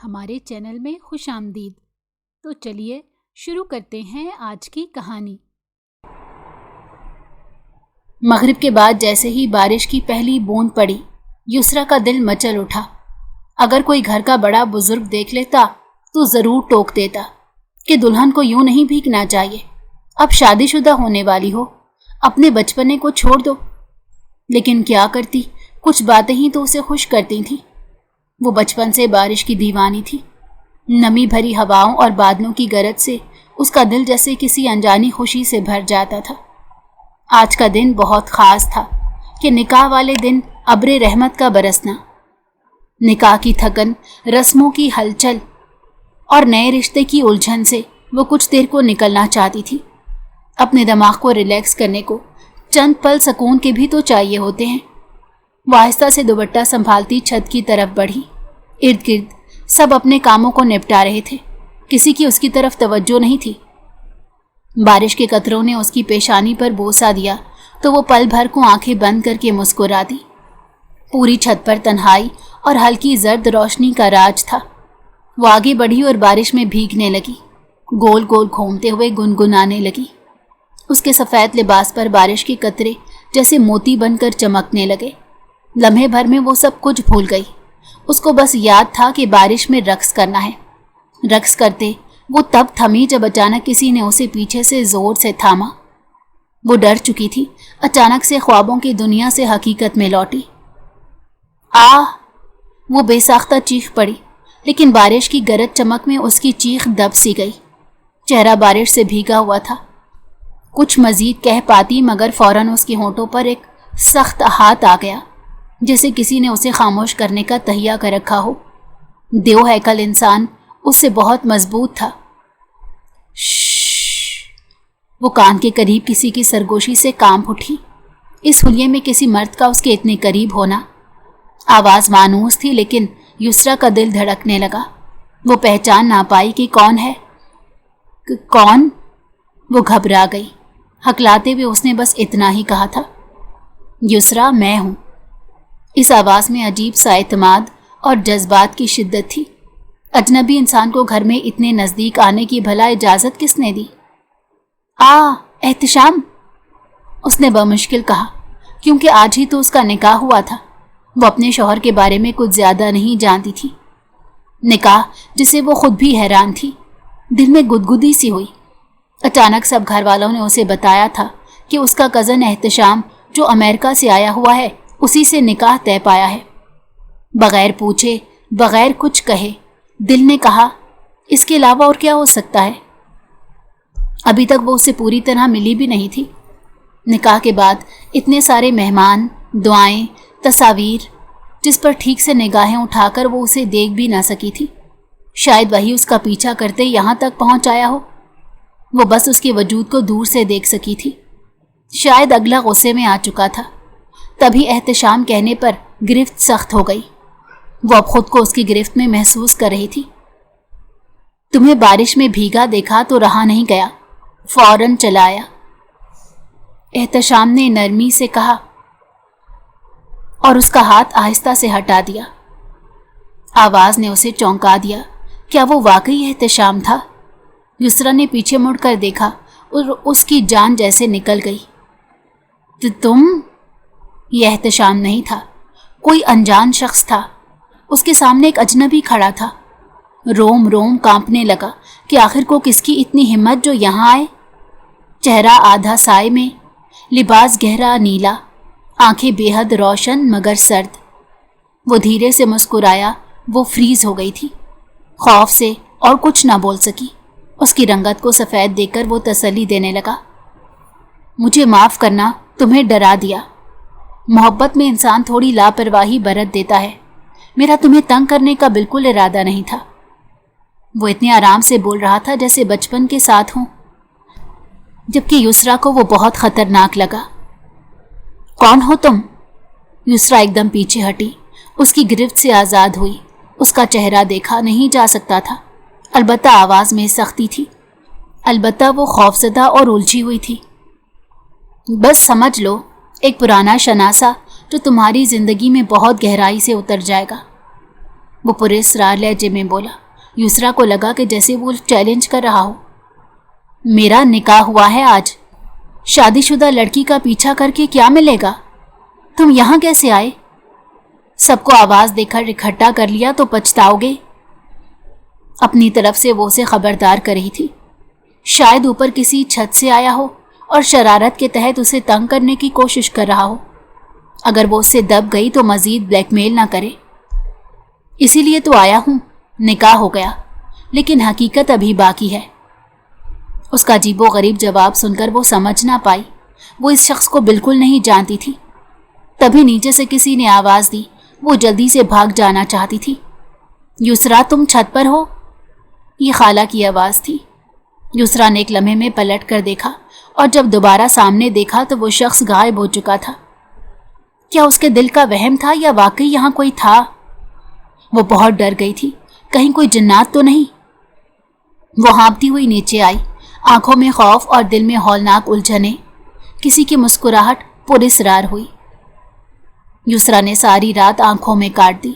ہمارے چینل میں خوش آمدید۔ تو چلیے شروع کرتے ہیں آج کی کہانی۔ مغرب کے بعد جیسے ہی بارش کی پہلی بوند پڑی، یسریٰ کا دل مچل اٹھا۔ اگر کوئی گھر کا بڑا بزرگ دیکھ لیتا تو ضرور ٹوک دیتا کہ دلہن کو یوں نہیں بھیگنا چاہیے، اب شادی شدہ ہونے والی ہو، اپنے بچپنے کو چھوڑ دو۔ لیکن کیا کرتی، کچھ باتیں ہی تو اسے خوش کرتی تھیں۔ وہ بچپن سے بارش کی دیوانی تھی۔ نمی بھری ہواؤں اور بادلوں کی گرج سے اس کا دل جیسے کسی انجانی خوشی سے بھر جاتا تھا۔ آج کا دن بہت خاص تھا کہ نکاح والے دن ابر رحمت کا برسنا، نکاح کی تھکن، رسموں کی ہلچل اور نئے رشتے کی الجھن سے وہ کچھ دیر کو نکلنا چاہتی تھی۔ اپنے دماغ کو ریلیکس کرنے کو چند پل سکون کے بھی تو چاہیے ہوتے ہیں۔ وہ آہستہ سے دوپٹہ سنبھالتی چھت کی طرف بڑھی۔ ارد گرد سب اپنے کاموں کو نپٹا رہے تھے، کسی کی اس کی طرف توجہ نہیں تھی۔ بارش کے قطروں نے اس کی پیشانی پر بوسہ دیا تو وہ پل بھر کو آنکھیں بند کر کے مسکرا دی۔ پوری چھت پر تنہائی اور ہلکی زرد روشنی کا راج تھا۔ وہ آگے بڑھی اور بارش میں بھیگنے لگی، گول گول گھومتے ہوئے گنگنانے لگی۔ اس کے سفید لباس پر بارش کے قطرے جیسے موتی بن کر چمکنے لگے۔ لمحے بھر میں وہ سب کچھ بھول گئی۔ اس کو بس یاد تھا کہ بارش میں رقص کرنا ہے۔ رقص کرتے وہ تب تھمی جب اچانک کسی نے اسے پیچھے سے زور سے تھاما۔ وہ ڈر چکی تھی، اچانک سے خوابوں کی دنیا سے حقیقت میں لوٹی۔ وہ بے ساختہ چیخ پڑی، لیکن بارش کی گرج چمک میں اس کی چیخ دب سی گئی۔ چہرہ بارش سے بھیگا ہوا تھا۔ کچھ مزید کہہ پاتی مگر فوراً اس کے ہونٹوں پر ایک سخت ہاتھ آ گیا، جیسے کسی نے اسے خاموش کرنے کا تہیا کر رکھا ہو۔ دیو ہیکل انسان اس سے بہت مضبوط تھا۔ وہ کان کے قریب کسی کی سرگوشی سے کانپ اٹھی۔ اس حلیے میں کسی مرد کا اس کے اتنے قریب ہونا۔ آواز مانوس تھی لیکن یسریٰ کا دل دھڑکنے لگا۔ وہ پہچان نہ پائی کہ کون ہے۔ کون؟ وہ گھبرا گئی۔ ہکلاتے ہوئے اس نے بس اتنا ہی کہا تھا، یسریٰ میں ہوں۔ اس آواز میں عجیب سا اعتماد اور جذبات کی شدت تھی۔ اجنبی انسان کو گھر میں اتنے نزدیک آنے کی بھلا اجازت کس نے دی؟ احتشام، اس نے بمشکل کہا، کیونکہ آج ہی تو اس کا نکاح ہوا تھا۔ وہ اپنے شوہر کے بارے میں کچھ زیادہ نہیں جانتی تھی۔ نکاح جسے وہ خود بھی حیران تھی۔ دل میں گدگدی سی ہوئی۔ اچانک سب گھر والوں نے اسے بتایا تھا کہ اس کا کزن احتشام جو امریکہ سے آیا ہوا ہے، اسی سے نکاح طے پایا ہے۔ بغیر پوچھے، بغیر کچھ کہے، دل نے کہا اس کے علاوہ اور کیا ہو سکتا ہے؟ ابھی تک وہ اسے پوری طرح ملی بھی نہیں تھی۔ نکاح کے بعد اتنے سارے مہمان، دعائیں، تصاویر، جس پر ٹھیک سے نگاہیں اٹھا کر وہ اسے دیکھ بھی نہ سکی تھی۔ شاید وہی اس کا پیچھا کرتے یہاں تک پہنچ آیا ہو۔ وہ بس اس کے وجود کو دور سے دیکھ سکی تھی۔ شاید اگلا غصے میں آ چکا تھا۔ تبھی احتشام کہنے پر گرفت سخت ہو گئی۔ وہ اب خود کو اس کی گرفت میں محسوس کر رہی تھی۔ تمہیں بارش میں بھیگا دیکھا تو رہا نہیں گیا، فوراً چلا آیا، احتشام نے نرمی سے کہا اور اس کا ہاتھ آہستہ سے ہٹا دیا۔ آواز نے اسے چونکا دیا۔ کیا وہ واقعی احتشام تھا؟ یسریٰ نے پیچھے مڑ کر دیکھا اور اس کی جان جیسے نکل گئی۔ تم؟ یہ احتشام نہیں تھا، کوئی انجان شخص تھا۔ اس کے سامنے ایک اجنبی کھڑا تھا۔ روم روم کانپنے لگا کہ آخر کو کس کی اتنی ہمت جو یہاں آئے۔ چہرہ آدھا سائے میں، لباس گہرا نیلا، آنکھیں بے حد روشن مگر سرد۔ وہ دھیرے سے مسکرایا۔ وہ فریز ہو گئی تھی، خوف سے، اور کچھ نہ بول سکی۔ اس کی رنگت کو سفید دیکھ کر وہ تسلی دینے لگا۔ مجھے معاف کرنا، تمہیں ڈرا دیا۔ محبت میں انسان تھوڑی لاپرواہی برت دیتا ہے۔ میرا تمہیں تنگ کرنے کا بالکل ارادہ نہیں تھا۔ وہ اتنے آرام سے بول رہا تھا جیسے بچپن کے ساتھ ہوں، جبکہ یسریٰ کو وہ بہت خطرناک لگا۔ کون ہو تم؟ یسریٰ ایک دم پیچھے ہٹی، اس کی گرفت سے آزاد ہوئی۔ اس کا چہرہ دیکھا نہیں جا سکتا تھا، البتہ آواز میں سختی تھی، البتہ وہ خوفزدہ اور الجھی ہوئی تھی۔ بس سمجھ لو، ایک پرانا شناسا جو تمہاری زندگی میں بہت گہرائی سے اتر جائے گا۔ وہ پراسرار لہجے میں بولا۔ یسریٰ کو لگا کہ جیسے وہ چیلنج کر رہا ہو۔ میرا نکاح ہوا ہے آج، شادی شدہ لڑکی کا پیچھا کر کے کیا ملے گا؟ تم یہاں کیسے آئے؟ سب کو آواز دے کر اکٹھا کر لیا تو پچھتاؤ گے۔ اپنی طرف سے وہ اسے خبردار کر رہی تھی۔ شاید اوپر کسی چھت سے آیا ہو اور شرارت کے تحت اسے تنگ کرنے کی کوشش کر رہا ہو۔ اگر وہ اس سے دب گئی تو مزید بلیک میل نہ کرے۔ اسی لیے تو آیا ہوں، نکاح ہو گیا، لیکن حقیقت ابھی باقی ہے۔ اس کا عجیب و غریب جواب سن کر وہ سمجھ نہ پائی۔ وہ اس شخص کو بالکل نہیں جانتی تھی۔ تبھی نیچے سے کسی نے آواز دی۔ وہ جلدی سے بھاگ جانا چاہتی تھی۔ یسریٰ، تم چھت پر ہو؟ یہ خالہ کی آواز تھی۔ یسریٰ نے ایک لمحے میں پلٹ کر دیکھا اور جب دوبارہ سامنے دیکھا تو وہ شخص غائب ہو چکا تھا۔ کیا اس کے دل کا وہم تھا یا واقعی یہاں کوئی تھا؟ وہ بہت ڈر گئی تھی، کہیں کوئی جنات تو نہیں۔ وہ ہانپتی ہوئی نیچے آئی، آنکھوں میں خوف اور دل میں ہولناک الجھنیں۔ کسی کی مسکراہٹ پراسرار ہوئی۔ یسریٰ نے ساری رات آنکھوں میں کاٹ دی۔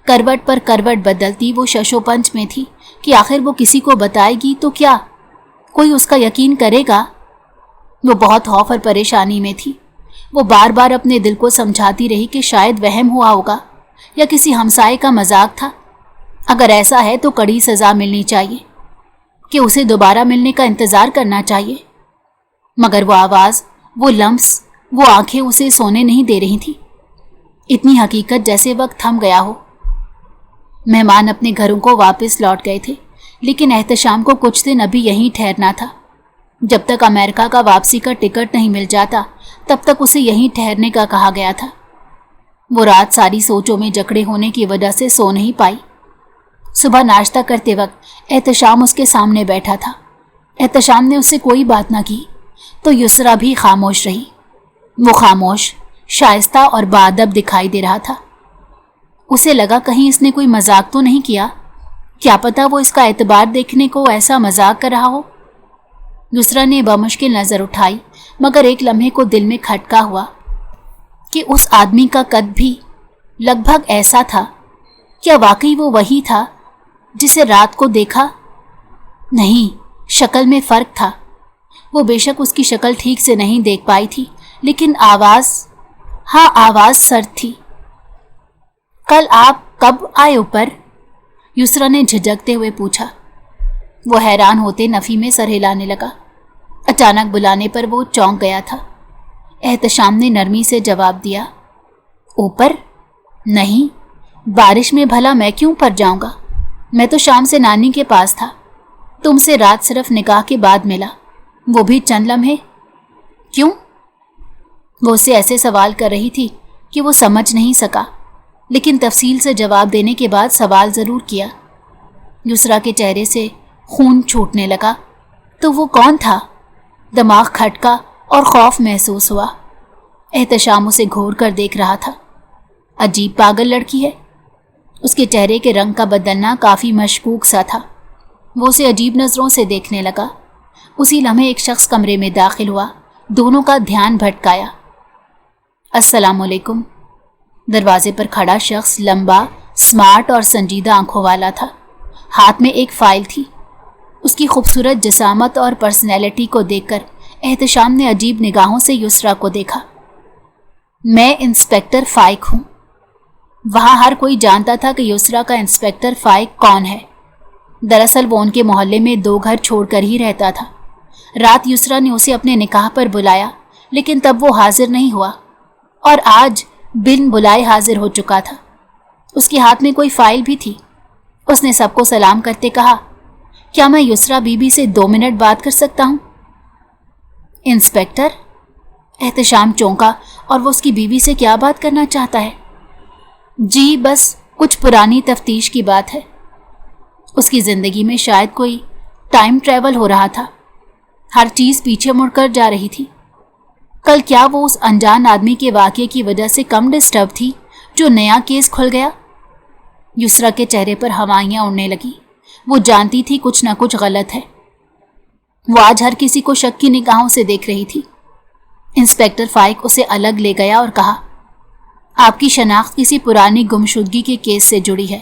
کروٹ پر کروٹ بدلتی وہ ششو پنچ میں تھی کہ آخر وہ کسی کو بتائے گی تو کیا کوئی اس کا یقین کرے گا؟ وہ بہت خوف اور پریشانی میں تھی۔ وہ بار بار اپنے دل کو سمجھاتی رہی کہ شاید وہم ہوا ہوگا یا کسی ہمسائے کا مذاق تھا۔ اگر ایسا ہے تو کڑی سزا ملنی چاہیے، کہ اسے دوبارہ ملنے کا انتظار کرنا چاہیے۔ مگر وہ آواز، وہ لمس، وہ آنکھیں اسے سونے نہیں دے رہی تھی۔ اتنی حقیقت جیسے وقت تھم گیا ہو۔ مہمان اپنے گھروں کو واپس لوٹ گئے تھے، لیکن احتشام کو کچھ دن ابھی یہیں ٹھہرنا تھا۔ جب تک امریکہ کا واپسی کا ٹکٹ نہیں مل جاتا تب تک اسے یہیں ٹھہرنے کا کہا گیا تھا۔ وہ رات ساری سوچوں میں جکڑے ہونے کی وجہ سے سو نہیں پائی۔ صبح ناشتہ کرتے وقت احتشام اس کے سامنے بیٹھا تھا۔ احتشام نے اس سے کوئی بات نہ کی تو یسریٰ بھی خاموش رہی۔ وہ خاموش، شائستہ اور باادب دکھائی دے رہا تھا۔ اسے لگا کہیں اس نے کوئی مذاق تو نہیں کیا، کیا پتا وہ اس کا اعتبار دیکھنے کو ایسا مذاق کر رہا ہو۔ یسریٰ نے بمشکل نظر اٹھائی، مگر ایک لمحے کو دل میں کھٹکا ہوا کہ اس آدمی کا قد بھی لگ بھگ ایسا تھا۔ کیا واقعی وہ وہی تھا جسے رات کو دیکھا؟ نہیں، شکل میں فرق تھا۔ وہ بے شک اس کی شکل ٹھیک سے نہیں دیکھ پائی تھی، لیکن آواز، ہاں آواز سرد تھی۔ کل آپ کب آئے اوپر؟ یسریٰ نے جھجکتے ہوئے پوچھا۔ وہ حیران ہوتے نفی میں سر ہلانے لگا۔ اچانک بلانے پر وہ چونک گیا تھا۔ احتشام نے نرمی سے جواب دیا، اوپر؟ نہیں، بارش میں بھلا میں کیوں پر جاؤں گا؟ میں تو شام سے نانی کے پاس تھا۔ تم سے رات صرف نکاح کے بعد ملا، وہ بھی چند لمحے۔ کیوں؟ وہ اسے ایسے سوال کر رہی تھی کہ وہ سمجھ نہیں سکا، لیکن تفصیل سے جواب دینے کے بعد سوال ضرور کیا۔ یسریٰ کے چہرے سے خون چھوٹنے لگا۔ تو وہ کون تھا؟ دماغ کھٹکا اور خوف محسوس ہوا۔ احتشام اسے گھور کر دیکھ رہا تھا۔ عجیب پاگل لڑکی ہے۔ اس کے چہرے کے رنگ کا بدلنا کافی مشکوک سا تھا۔ وہ اسے عجیب نظروں سے دیکھنے لگا۔ اسی لمحے ایک شخص کمرے میں داخل ہوا، دونوں کا دھیان بھٹکایا۔ السلام علیکم۔ دروازے پر کھڑا شخص لمبا، سمارٹ اور سنجیدہ آنکھوں والا تھا۔ ہاتھ میں ایک فائل تھی۔ اس کی خوبصورت جسامت اور پرسنالٹی کو دیکھ کر احتشام نے عجیب نگاہوں سے یسریٰ کو دیکھا۔ میں انسپکٹر فائق ہوں۔ وہاں ہر کوئی جانتا تھا کہ یسریٰ کا انسپکٹر فائق کون ہے۔ دراصل وہ ان کے محلے میں 2 گھر چھوڑ کر ہی رہتا تھا۔ رات یسریٰ نے اسے اپنے نکاح پر بلایا، لیکن تب وہ حاضر نہیں ہوا اور آج بن بلائے حاضر ہو چکا تھا۔ اس کے ہاتھ میں کوئی فائل بھی تھی۔ اس نے سب کو سلام کرتے کہا، کیا میں یسریٰ بی بی سے 2 منٹ بات کر سکتا ہوں؟ انسپکٹر؟ احتشام چونکا اور وہ اس کی بیوی سے کیا بات کرنا چاہتا ہے؟ جی بس کچھ پرانی تفتیش کی بات ہے۔ اس کی زندگی میں شاید کوئی ٹائم ٹریول ہو رہا تھا۔ ہر چیز پیچھے مڑ کر جا رہی تھی۔ کل کیا وہ اس انجان آدمی کے واقعے کی وجہ سے کم ڈسٹرب تھی جو نیا کیس کھل گیا؟ یسریٰ کے چہرے پر ہوائیاں اڑنے لگی۔ وہ جانتی تھی کچھ نہ کچھ غلط ہے۔ وہ آج ہر کسی کو شک کی نگاہوں سے دیکھ رہی تھی۔ انسپکٹر فائق اسے الگ لے گیا اور کہا، آپ کی شناخت کسی پرانی گمشدگی کے کیس سے جڑی ہے۔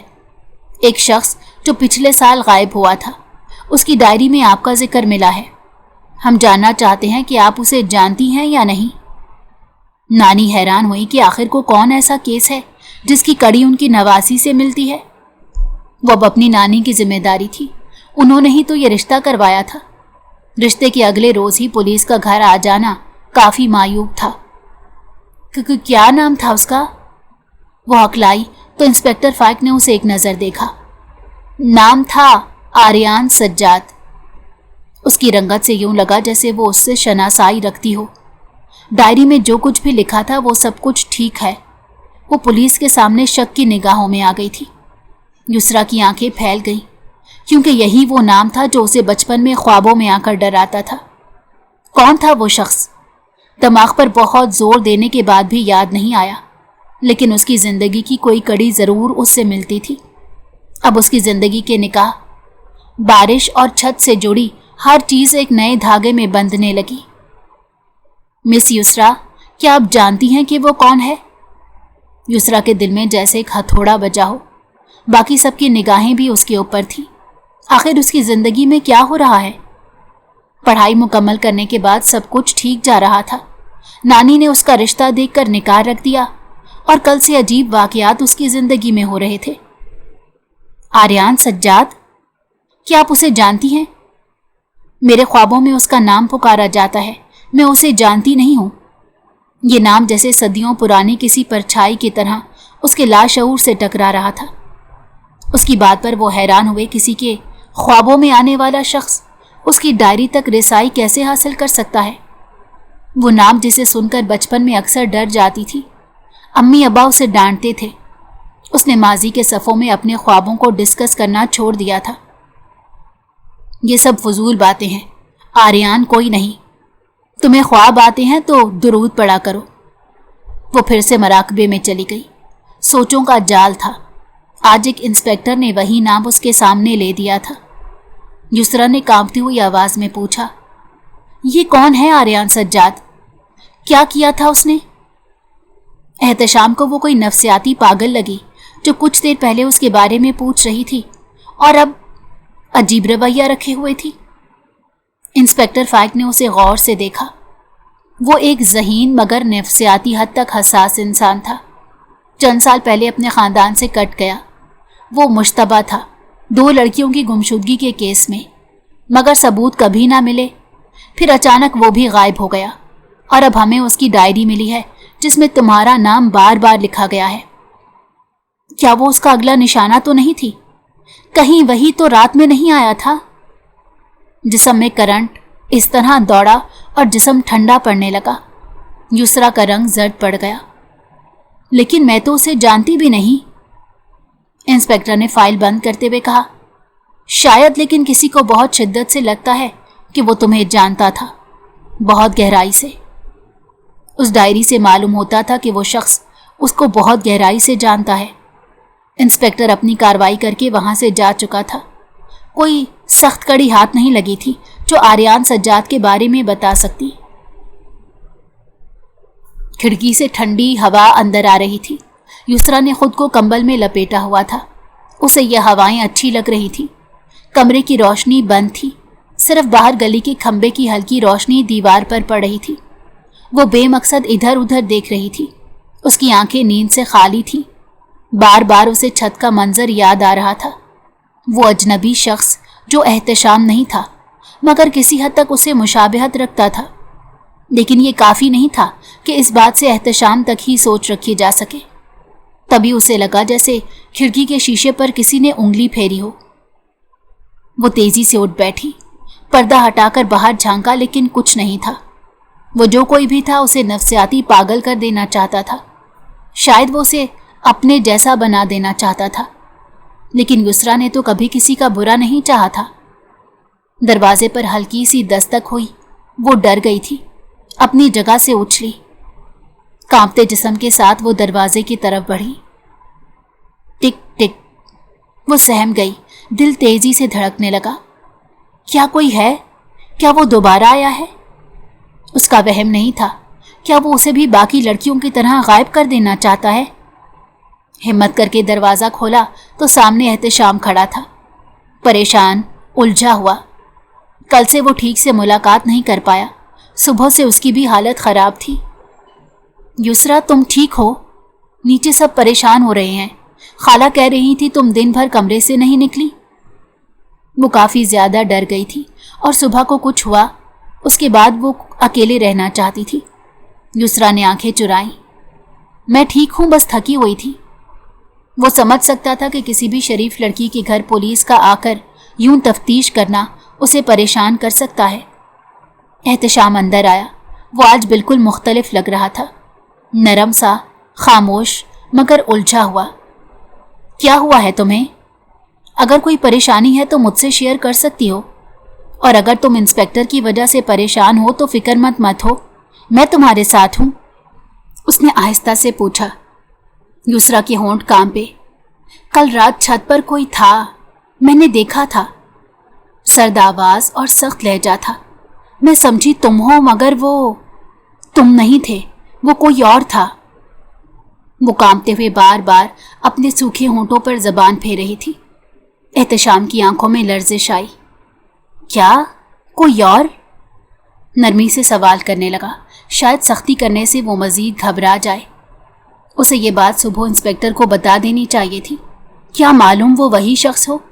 ایک شخص جو پچھلے سال غائب ہوا تھا، اس کی ڈائری میں آپ کا ذکر ملا ہے۔ ہم جاننا چاہتے ہیں کہ آپ اسے جانتی ہیں یا نہیں۔ نانی حیران ہوئی کہ آخر کو کون ایسا کیس ہے جس کی کڑی ان کی نواسی سے ملتی ہے۔ وہ اب اپنی نانی کی ذمہ داری تھی، انہوں نے ہی تو یہ رشتہ کروایا تھا۔ رشتے کے اگلے روز ہی پولیس کا گھر آ جانا کافی معیوب تھا۔ کیا نام تھا اس کا؟ وہ ہکلائی تو انسپکٹر فائق نے اسے ایک نظر دیکھا۔ نام تھا آریان سجاد۔ اس کی رنگت سے یوں لگا جیسے وہ اس سے شناسائی رکھتی ہو۔ ڈائری میں جو کچھ بھی لکھا تھا وہ سب کچھ ٹھیک ہے۔ وہ پولیس کے سامنے شک کی نگاہوں میں آ گئی تھی۔ یسریٰ کی آنکھیں پھیل گئیں، کیونکہ یہی وہ نام تھا جو اسے بچپن میں خوابوں میں آ کر ڈراتا تھا۔ کون تھا وہ شخص؟ دماغ پر بہت زور دینے کے بعد بھی یاد نہیں آیا، لیکن اس کی زندگی کی کوئی کڑی ضرور اس سے ملتی تھی۔ اب اس کی زندگی کے نکاح، بارش اور چھت سے جڑی ہر چیز ایک نئے دھاگے میں بندھنے لگی۔ مس یسریٰ، کیا آپ جانتی ہیں کہ وہ کون ہے؟ یسریٰ کے دل میں جیسے ایک ہتھوڑا بجا ہو۔ باقی سب کی نگاہیں بھی اس کے اوپر تھیں۔ آخر اس کی زندگی میں کیا ہو رہا ہے؟ پڑھائی مکمل کرنے کے بعد سب کچھ ٹھیک جا رہا تھا۔ نانی نے اس کا رشتہ دیکھ کر نکاح رکھ دیا اور کل سے عجیب واقعات اس کی زندگی میں ہو رہے تھے۔ آریان سجاد، کیا آپ اسے جانتی ہیں؟ میرے خوابوں میں اس کا نام پکارا جاتا ہے، میں اسے جانتی نہیں ہوں۔ یہ نام جیسے صدیوں پرانی کسی پرچھائی کی طرح اس کے لاشعور سے ٹکرا رہا تھا۔ اس کی بات پر وہ حیران ہوئے، کسی کے خوابوں میں آنے والا شخص اس کی ڈائری تک رسائی کیسے حاصل کر سکتا ہے؟ وہ نام جسے سن کر بچپن میں اکثر ڈر جاتی تھی، امی ابا اسے ڈانٹتے تھے۔ اس نے ماضی کے صفوں میں اپنے خوابوں کو ڈسکس کرنا چھوڑ دیا تھا۔ یہ سب فضول باتیں ہیں، آریان کوئی نہیں۔ تمہیں خواب آتے ہیں تو درود پڑھا کرو۔ وہ پھر سے مراقبے میں چلی گئی۔ سوچوں کا جال تھا۔ آج ایک انسپکٹر نے وہی نام اس کے سامنے لے دیا تھا۔ یسریٰ نے کانپتی ہوئی آواز میں پوچھا، یہ کون ہے آریان سجاد؟ کیا کیا تھا اس نے؟ احتشام کو وہ کوئی نفسیاتی پاگل لگی جو کچھ دیر پہلے اس کے بارے میں پوچھ رہی تھی اور اب عجیب رویہ رکھے ہوئے تھی۔ انسپکٹر فائق نے اسے غور سے دیکھا۔ وہ ایک ذہین مگر نفسیاتی حد تک حساس انسان تھا۔ چند سال پہلے اپنے خاندان سے کٹ گیا۔ وہ مشتبہ تھا 2 لڑکیوں کی گمشدگی کے کیس میں، مگر ثبوت کبھی نہ ملے۔ پھر اچانک وہ بھی غائب ہو گیا اور اب ہمیں اس کی ڈائری ملی ہے جس میں تمہارا نام بار بار لکھا گیا ہے۔ کیا وہ اس کا اگلا نشانہ تو نہیں تھی؟ کہیں وہی تو رات میں نہیں آیا تھا؟ جسم میں کرنٹ اس طرح دوڑا اور جسم ٹھنڈا پڑنے لگا۔ یسریٰ کا رنگ زرد پڑ گیا۔ لیکن میں تو اسے جانتی بھی نہیں۔ انسپکٹر نے فائل بند کرتے ہوئے کہا، شاید، لیکن کسی کو بہت شدت سے لگتا ہے کہ وہ تمہیں جانتا تھا، بہت گہرائی سے۔ اس ڈائری سے معلوم ہوتا تھا کہ وہ شخص اس کو بہت گہرائی سے جانتا ہے۔ انسپکٹر اپنی کارروائی کر کے وہاں سے جا چکا تھا۔ کوئی سخت کڑی ہاتھ نہیں لگی تھی جو آریان سجاد کے بارے میں بتا سکتی۔ کھڑکی سے ٹھنڈی ہوا اندر آ رہی تھی۔ یسریٰ نے خود کو کمبل میں لپیٹا ہوا تھا۔ اسے یہ ہوائیں اچھی لگ رہی تھی۔ کمرے کی روشنی بند تھی، صرف باہر گلی کے کھمبے کی ہلکی روشنی دیوار پر پڑ رہی تھی۔ وہ بے مقصد ادھر ادھر دیکھ رہی تھی۔ اس کی آنکھیں نیند سے خالی تھیں۔ بار بار اسے چھت کا منظر یاد آ رہا تھا۔ وہ اجنبی شخص جو احتشام نہیں تھا، مگر کسی حد تک اسے مشابہت رکھتا تھا۔ لیکن یہ کافی نہیں تھا کہ اس بات سے احتشام تک ہی سوچ رکھی جا سکے۔ تبھی اسے لگا جیسے کھڑکی کے شیشے پر کسی نے انگلی پھیری ہو۔ وہ تیزی سے اٹھ بیٹھی، پردہ ہٹا کر باہر جھانکا، لیکن کچھ نہیں تھا۔ وہ جو کوئی بھی تھا اسے نفسیاتی پاگل کر دینا چاہتا تھا۔ شاید وہ اسے اپنے جیسا بنا دینا چاہتا تھا، لیکن یسریٰ نے تو کبھی کسی کا برا نہیں چاہا تھا۔ دروازے پر ہلکی سی دستک ہوئی۔ وہ ڈر گئی تھی، اپنی جگہ سے اچھلی۔ کانپتے جسم کے ساتھ وہ دروازے کی طرف بڑھی۔ ٹک ٹک، وہ سہم گئی، دل تیزی سے دھڑکنے لگا۔ کیا کوئی ہے؟ کیا وہ دوبارہ آیا ہے؟ اس کا وہم نہیں تھا۔ کیا وہ اسے بھی باقی لڑکیوں کی طرح غائب کر دینا چاہتا ہے؟ हिम्मत करके दरवाज़ा खोला तो सामने एहतशाम खड़ा था, परेशान, उलझा हुआ। कल से वो ठीक से मुलाकात नहीं कर पाया। सुबह से उसकी भी हालत ख़राब थी। युसरा, तुम ठीक हो? नीचे सब परेशान हो रहे हैं। खाला कह रही थी तुम दिन भर कमरे से नहीं निकली। वो काफ़ी ज़्यादा डर गई थी और सुबह को कुछ हुआ उसके बाद वो अकेले रहना चाहती थी। युसरा ने आंखें चुराई। मैं ठीक हूँ, बस थकी हुई थी। वो समझ सकता था कि किसी भी शरीफ लड़की के घर पुलिस का आकर यूं तफ्तीश करना उसे परेशान कर सकता है। एहतशाम अंदर आया। वो आज बिल्कुल मुख्तलिफ लग रहा था, नरम सा, खामोश मगर उलझा हुआ। क्या हुआ है तुम्हें? अगर कोई परेशानी है तो मुझसे शेयर कर सकती हो, और अगर तुम इंस्पेक्टर की वजह से परेशान हो तो फिक्र मत हो, मैं तुम्हारे साथ हूँ, उसने आहिस्ता से पूछा। युसरा के होंठ कांपे। कल रात छत पर कोई था, मैंने देखा था। सर्द आवाज और सख्त लहजा था। मैं समझी तुम हो, मगर वो तुम नहीं थे, वो कोई और था। वो कांपते हुए बार बार अपने सूखे होंठों पर जबान फेर रही थी। एहतशाम की आंखों में लर्जिश आई। क्या कोई और? नरमी से सवाल करने लगा। शायद सख्ती करने से वो मजीद घबरा जाए। उसे ये बात सुबह इंस्पेक्टर को बता देनी चाहिए थी। क्या मालूम वो वही शख्स हो।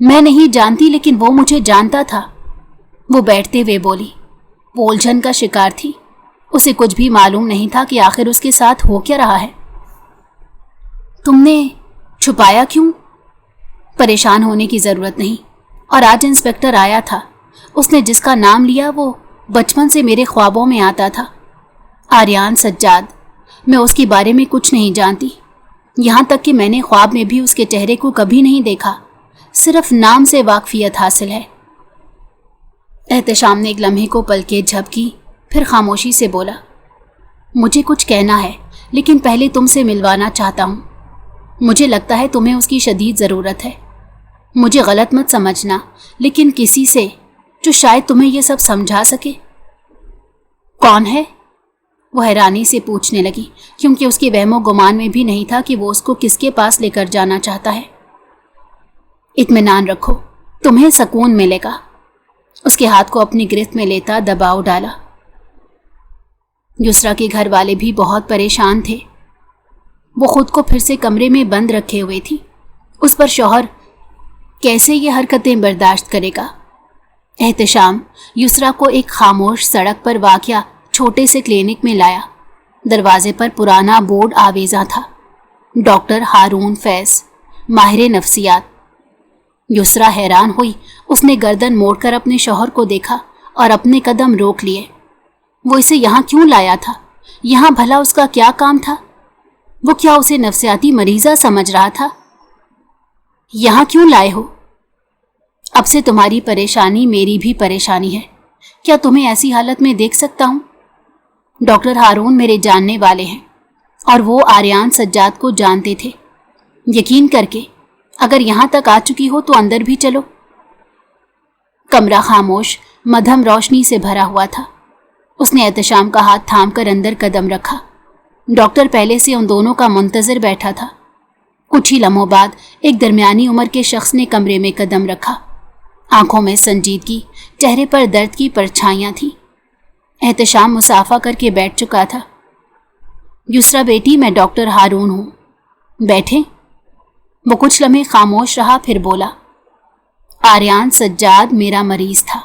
मैं नहीं जानती, लेकिन वो मुझे जानता था, वो बैठते हुए बोली। वो उलझन का शिकार थी। उसे कुछ भी मालूम नहीं था कि आखिर उसके साथ हो क्या रहा है। तुमने छुपाया क्यों? परेशान होने की जरूरत नहीं। और आज इंस्पेक्टर आया था, उसने जिसका नाम लिया वो बचपन से मेरे ख्वाबों में आता था, आर्यान सज्जाद। मैं उसके बारे में कुछ नहीं जानती, यहाँ तक कि मैंने ख्वाब में भी उसके चेहरे को कभी नहीं देखा, सिर्फ नाम से वाकफियत हासिल है। एहतशाम ने एक लम्हे को पलकें झपकी, फिर खामोशी से बोला, मुझे कुछ कहना है, लेकिन पहले तुमसे मिलवाना चाहता हूँ। मुझे लगता है तुम्हें उसकी शदीद ज़रूरत है। मुझे गलत मत समझना, लेकिन किसी से जो शायद तुम्हें यह सब समझा सके। कौन है? वो हैरानी से पूछने लगी, क्योंकि उसके वहमो गुमान में भी नहीं था कि वो उसको किसके पास लेकर जाना चाहता है। इत्मीनान रखो, तुम्हें सुकून मिलेगा। उसके हाथ को अपनी गिरफ्त में लेता दबाव डाला। युसरा के घर वाले भी बहुत परेशान थे। वो खुद को फिर से कमरे में बंद रखे हुए थी। उस पर शौहर कैसे ये हरकतें बर्दाश्त करेगा। एहतशाम युसरा को एक खामोश सड़क पर वाक़या छोटे से क्लिनिक में लाया। दरवाजे पर पुराना बोर्ड आवेजा था, डॉक्टर हारून फैज़, माहिर नफ्सियात। युसरा हैरान हुई। उसने गर्दन मोड़कर अपने शौहर को देखा और अपने कदम रोक लिए। वो इसे यहाँ क्यों लाया था? यहाँ भला उसका क्या काम था? वो क्या उसे नफ्सियाती मरीज़ा समझ रहा था? यहाँ क्यों लाए हो? अब से तुम्हारी परेशानी मेरी भी परेशानी है। क्या तुम्हें ऐसी हालत में देख सकता हूँ? डॉक्टर हारून मेरे जानने वाले हैं और वो आर्यान सज्जाद को जानते थे। यकीन करके अगर यहाँ तक आ चुकी हो तो अंदर भी चलो। कमरा खामोश मध्यम रोशनी से भरा हुआ था। उसने एहतशाम का हाथ थामकर अंदर कदम रखा। डॉक्टर पहले से उन दोनों का मुंतजर बैठा था। कुछ ही लम्हों बाद एक दरमियानी उम्र के शख्स ने कमरे में कदम रखा। आंखों में संजीदगी, चेहरे पर दर्द की परछाइयाँ थीं। एहतशाम मुसाफा करके बैठ चुका था। युसरा बेटी, मैं डॉक्टर हारून हूँ, बैठे। वो कुछ लम्हे खामोश रहा, फिर बोला, आर्यान सज्जाद मेरा मरीज था।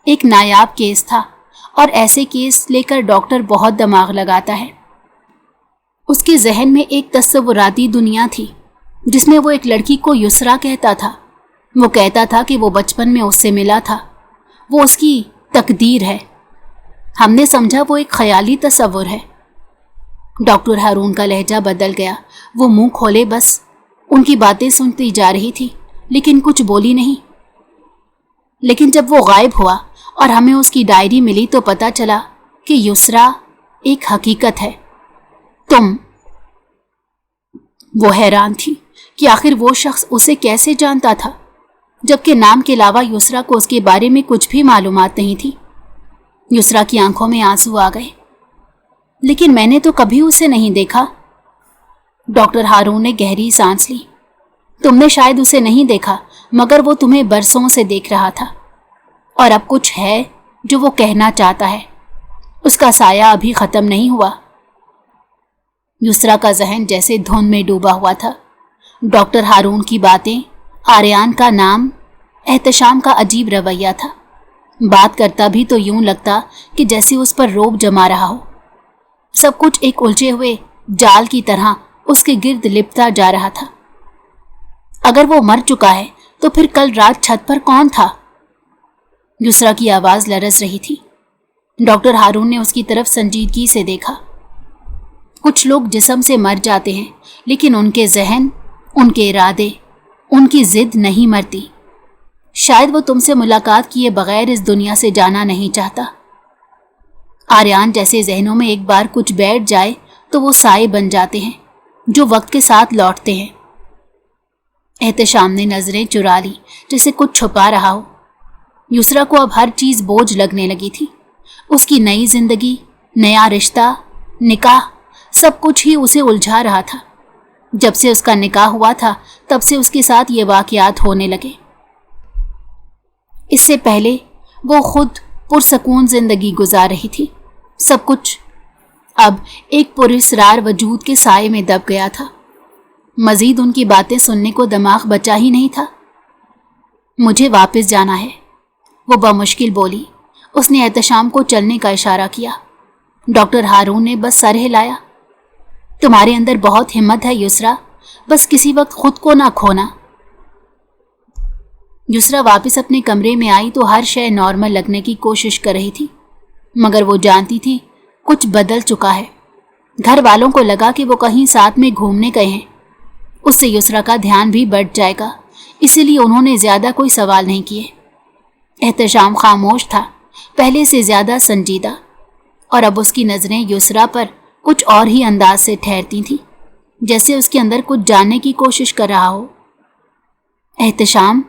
एक नायाब केस था और ऐसे केस लेकर डॉक्टर बहुत दिमाग लगाता है। उसके जहन में एक तस्वुराती दुनिया थी जिसमें वो एक लड़की को युसरा कहता था। वो कहता था कि वो बचपन में उससे मिला था, वो उसकी तकदीर है। हमने समझा वो एक ख्याली तस्वुर है। डॉक्टर हारून का लहजा बदल गया। वो मुंह खोले बस उनकी बातें सुनती जा रही थी, लेकिन कुछ बोली नहीं। लेकिन जब वो गायब हुआ और हमें उसकी डायरी मिली तो पता चला कि युसरा एक हकीकत है। तुम। वो हैरान थी कि आखिर वो शख्स उसे कैसे जानता था, जबकि नाम के अलावा युसरा को उसके बारे में कुछ भी मालूमात नहीं थी। युसरा की आंखों में आंसू आ गए। लेकिन मैंने तो कभी उसे नहीं देखा। डॉक्टर हारून ने गहरी सांस ली। तुमने शायद उसे नहीं देखा, मगर वो तुम्हें बरसों से देख रहा था, और अब कुछ है जो वो कहना चाहता है। उसका साया अभी खत्म नहीं हुआ। युसरा का जहन जैसे धुंध में डूबा हुआ था। डॉक्टर हारून की बातें, आर्यान का नाम, एहतशाम का अजीब रवैया था। बात करता भी तो यूं लगता कि जैसे उस पर रोब जमा रहा हो। सब कुछ एक उलझे हुए जाल की तरह उसके गिर्द लिपटा जा रहा था। अगर वो मर चुका है तो फिर कल रात छत पर कौन था? युसरा की आवाज लरस रही थी। डॉक्टर हारून ने उसकी तरफ संजीदगी से देखा। कुछ लोग जिस्म से मर जाते हैं, लेकिन उनके जहन, उनके इरादे, उनकी जिद नहीं मरती। शायद वो तुमसे मुलाकात किए बगैर इस दुनिया से जाना नहीं चाहता। आर्यान जैसे जहनों में एक बार कुछ बैठ जाए तो वो साए बन जाते हैं जो वक्त के साथ लौटते हैं। एहतशाम ने नजरें चुरा ली, जैसे कुछ छुपा रहा हो। युसरा को अब हर चीज बोझ लगने लगी थी। उसकी नई जिंदगी, नया रिश्ता, निकाह, सब कुछ ही उसे उलझा रहा था। जब से उसका निकाह हुआ था तब से उसके साथ ये वाकयात होने लगे। इससे पहले वो खुद पुरसकून जिंदगी गुजार रही थी। सब कुछ अब एक पुरस्रार वजूद के साए में दब गया था। मजीद उनकी बातें सुनने को दिमाग बचा ही नहीं था। मुझे वापस जाना है, वो बमुश्किल बोली। उसने एहतशाम को चलने का इशारा किया। डॉक्टर हारून ने बस सर हिलाया। तुम्हारे अंदर बहुत हिम्मत है युसरा, बस किसी वक्त खुद को ना खोना। युसरा वापस अपने कमरे में आई तो हर शय नॉर्मल लगने की कोशिश कर रही थी, मगर वो जानती थी कुछ बदल चुका है। घर वालों को लगा कि वो कहीं साथ में घूमने गए हैं। उससे युसरा का ध्यान भी बढ़ जाएगा, इसीलिए उन्होंने ज्यादा कोई सवाल नहीं किए। एहतशाम खामोश था, पहले से ज्यादा संजीदा, और अब उसकी नजरें युसरा पर कुछ और ही अंदाज से ठहरती थीं, जैसे उसके अंदर कुछ जानने की कोशिश कर रहा हो। एहतशाम,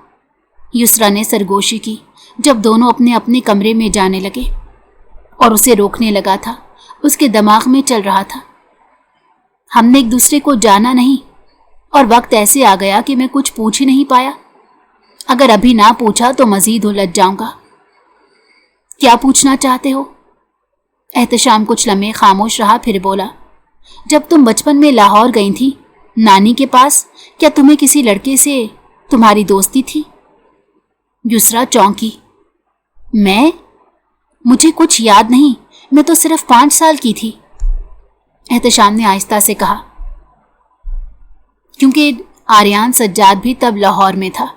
युसरा ने सरगोशी की जब दोनों अपने अपने कमरे में जाने लगे, और उसे रोकने लगा था। उसके दिमाग में चल रहा था, हमने एक दूसरे को जाना नहीं, और वक्त ऐसे आ गया कि मैं कुछ पूछ ही नहीं पाया। अगर अभी ना पूछा तो मजीद उलझ जाऊंगा। क्या पूछना चाहते हो? एहतशाम कुछ लम्हे खामोश रहा, फिर बोला, जब तुम बचपन में लाहौर गई थी नानी के पास, क्या तुम्हें किसी लड़के से तुम्हारी दोस्ती थी? युसरा चौंकी। मैं? मुझे कुछ याद नहीं, मैं तो सिर्फ 5 साल की थी, एहतशाम ने आहिस्ता से कहा। क्योंकि आर्यान सज्जाद भी तब लाहौर में था,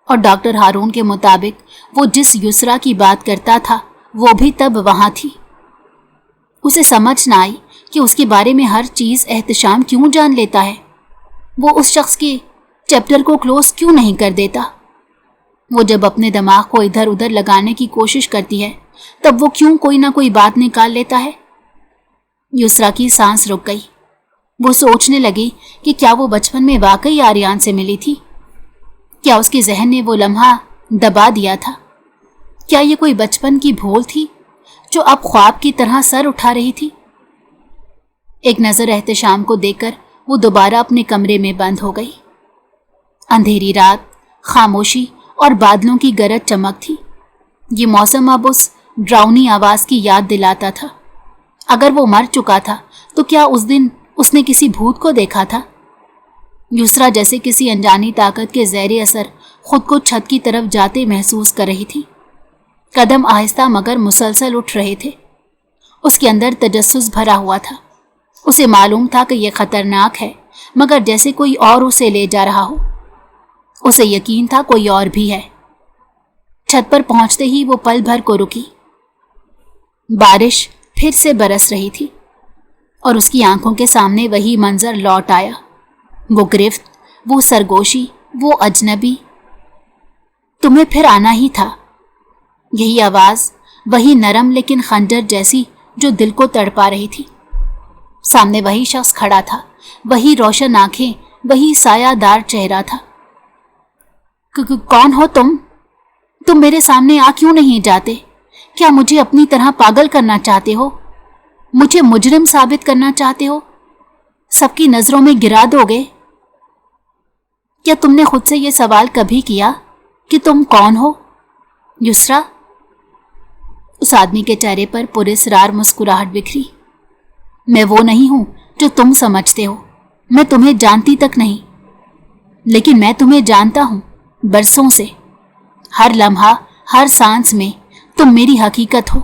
और डॉक्टर हारून के मुताबिक वो जिस युसरा की बात करता था वो भी तब वहां थी। उसे समझ ना आई कि उसके बारे में हर चीज एहतशाम क्यों जान लेता है। वो उस शख्स के चैप्टर को क्लोज क्यों नहीं कर देता? वो जब अपने दिमाग को इधर उधर लगाने की कोशिश करती है तब वो क्यों कोई ना कोई बात निकाल लेता है? युसरा की सांस रुक गई। वो सोचने लगी कि क्या वो बचपन में वाकई आर्यान से मिली थी? क्या उसके जहन ने वो लम्हा दबा दिया था? क्या ये कोई बचपन की भूल थी जो अब ख्वाब की तरह सर उठा रही थी? एक नजर एहतशाम को देकर वो दोबारा अपने कमरे में बंद हो गई। अंधेरी रात, खामोशी और बादलों की गरज चमक थी। ये मौसम अब उस ड्राउनी आवाज की याद दिलाता था। अगर वो मर चुका था तो क्या उस दिन उसने किसी भूत को देखा था? युसरा जैसे किसी अनजानी ताकत के ज़ेरे असर खुद को छत की तरफ जाते महसूस कर रही थी। कदम आहिस्ता मगर मुसलसल उठ रहे थे। उसके अंदर तजस्सुस भरा हुआ था। उसे मालूम था कि यह खतरनाक है, मगर जैसे कोई और उसे ले जा रहा हो। उसे यकीन था कोई और भी है। छत पर पहुंचते ही वो पल भर को रुकी। बारिश फिर से बरस रही थी और उसकी आंखों के सामने वही मंजर लौट आया। वो गिरफ्त, वो सरगोशी, वो अजनबी। तुम्हें फिर आना ही था। यही आवाज, वही नरम लेकिन खंजर जैसी जो दिल को तड़पा रही थी। सामने वही शख्स खड़ा था, वही रोशन आंखें, वही सायादार चेहरा था। कौन हो तुम? तुम मेरे सामने आ क्यों नहीं जाते? क्या मुझे अपनी तरह पागल करना चाहते हो? मुझे मुजरिम साबित करना चाहते हो? सबकी नजरों में गिरा दोगे? क्या तुमने खुद से ये सवाल कभी किया कि तुम कौन हो? युसरा। उस आदमी के चेहरे पर पुरस्कार मुस्कुराहट बिखरी। मैं वो नहीं हूं जो तुम समझते हो, मैं तुम्हें जानती तक नहीं, लेकिन मैं तुम्हें जानता हूं बरसों से। हर लम्हा, हर सांस में तुम मेरी हकीकत हो।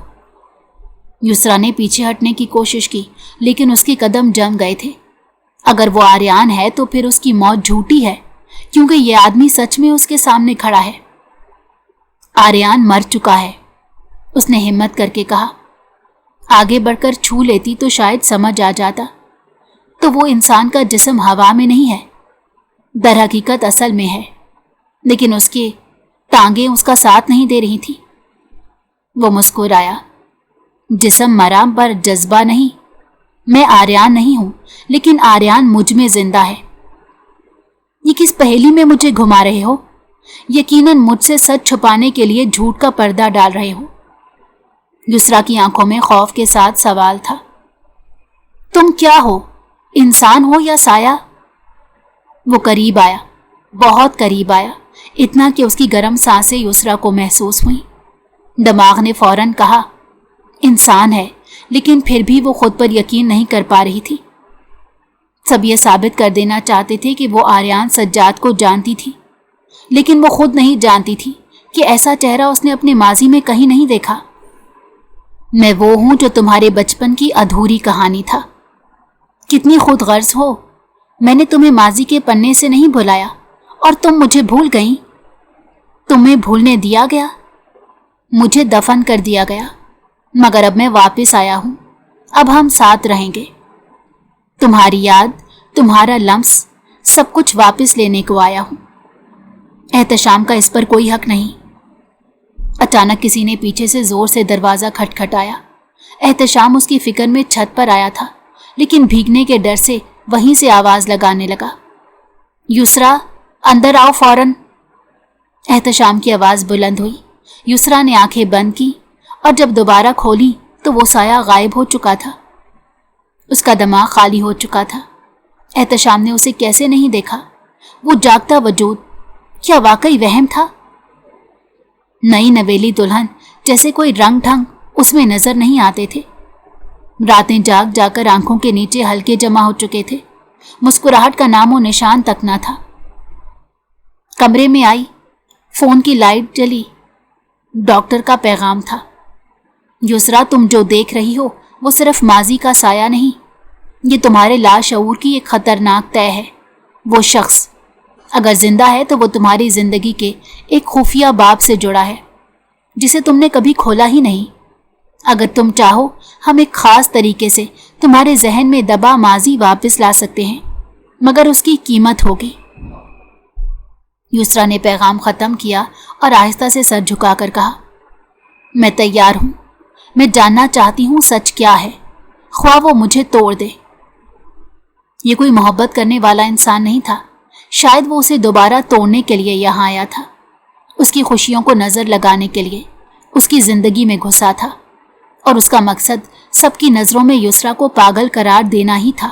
युसरा ने पीछे हटने की कोशिश की, लेकिन उसके कदम जम गए थे। अगर वो आर्यान है तो फिर उसकी मौत झूठी है, क्योंकि ये आदमी सच में उसके सामने खड़ा है। आर्यान मर चुका है, उसने हिम्मत करके कहा। आगे बढ़कर छू लेती तो शायद समझ आ जाता। तो वो इंसान का जिस्म हवा में नहीं है, दर हकीकत असल में है, लेकिन उसके टांगे उसका साथ नहीं दे रही थी। वो मुस्कुराया। जिस्म मरा पर जज्बा नहीं। मैं आर्यान नहीं हूं, लेकिन आर्यान मुझ में जिंदा है। ये किस पहेली में मुझे घुमा रहे हो? यकीनन मुझसे सच छुपाने के लिए झूठ का पर्दा डाल रहे हो। युसरा की आंखों में खौफ के साथ सवाल था। तुम क्या हो, इंसान हो या साया? वो करीब आया, बहुत करीब आया, इतना कि उसकी गर्म सांसें युसरा को महसूस हुई। दिमाग ने फौरन कहा इंसान है, लेकिन फिर भी वो खुद पर यकीन नहीं कर पा रही थी। सब ये साबित कर देना चाहते थे कि वो आर्यान सज्जाद को जानती थी, लेकिन वो खुद नहीं जानती थी कि ऐसा चेहरा उसने अपने माजी में कहीं नहीं देखा। मैं वो हूं जो तुम्हारे बचपन की अधूरी कहानी था। कितनी खुद गर्ज हो, मैंने तुम्हें माजी के पन्ने से नहीं भुलाया और तुम मुझे भूल गई। तुम्हें भूलने दिया गया, मुझे दफन कर दिया गया, मगर अब मैं वापस आया हूं। अब हम साथ रहेंगे। तुम्हारी याद, तुम्हारा लम्स, सब कुछ वापस लेने को आया हूं। एहतशाम का इस पर कोई हक नहीं। अचानक किसी ने पीछे से जोर से दरवाजा खटखटाया। एहतशाम उसकी फिक्र में छत पर आया था, लेकिन भीगने के डर से वहीं से आवाज लगाने लगा। युसरा, अंदर आओ फौरन। एहतशाम की आवाज बुलंद हुई। युसरा ने आंखें बंद की और जब दोबारा खोली तो वो साया गायब हो चुका था। उसका दिमाग खाली हो चुका था। एहतशाम ने उसे कैसे नहीं देखा? वो जागता वजूद क्या वाकई वहम था? नई नवेली दुल्हन जैसे कोई रंग ढंग उसमें नजर नहीं आते थे। रातें जाग जाकर आंखों के नीचे हल्के जमा हो चुके थे। मुस्कुराहट का नामो निशान तक ना था। कमरे में आई, फोन की लाइट जली। डॉक्टर का पैगाम था। युसरा, तुम जो देख रही हो वो सिर्फ माजी का साया नहीं, ये तुम्हारे लाशऊर की एक खतरनाक तय है। वो शख्स अगर जिंदा है तो वो तुम्हारी जिंदगी के एक खुफिया बाब से जुड़ा है, जिसे तुमने कभी खोला ही नहीं। अगर तुम चाहो हम एक खास तरीके से तुम्हारे जहन में दबा माजी वापस ला सकते हैं, मगर उसकी कीमत होगी। युसरा ने पैगाम खत्म किया और आहिस्ता से सर झुकाकर कहा, मैं तैयार हूं। मैं जानना चाहती हूं सच क्या है, ख्वाह वो मुझे तोड़ दे। ये कोई मोहब्बत करने वाला इंसान नहीं था। शायद वो उसे दोबारा तोड़ने के लिए यहाँ आया था, उसकी खुशियों को नजर लगाने के लिए उसकी जिंदगी में घुसा था, और उसका मकसद सबकी नजरों में युसरा को पागल करार देना ही था।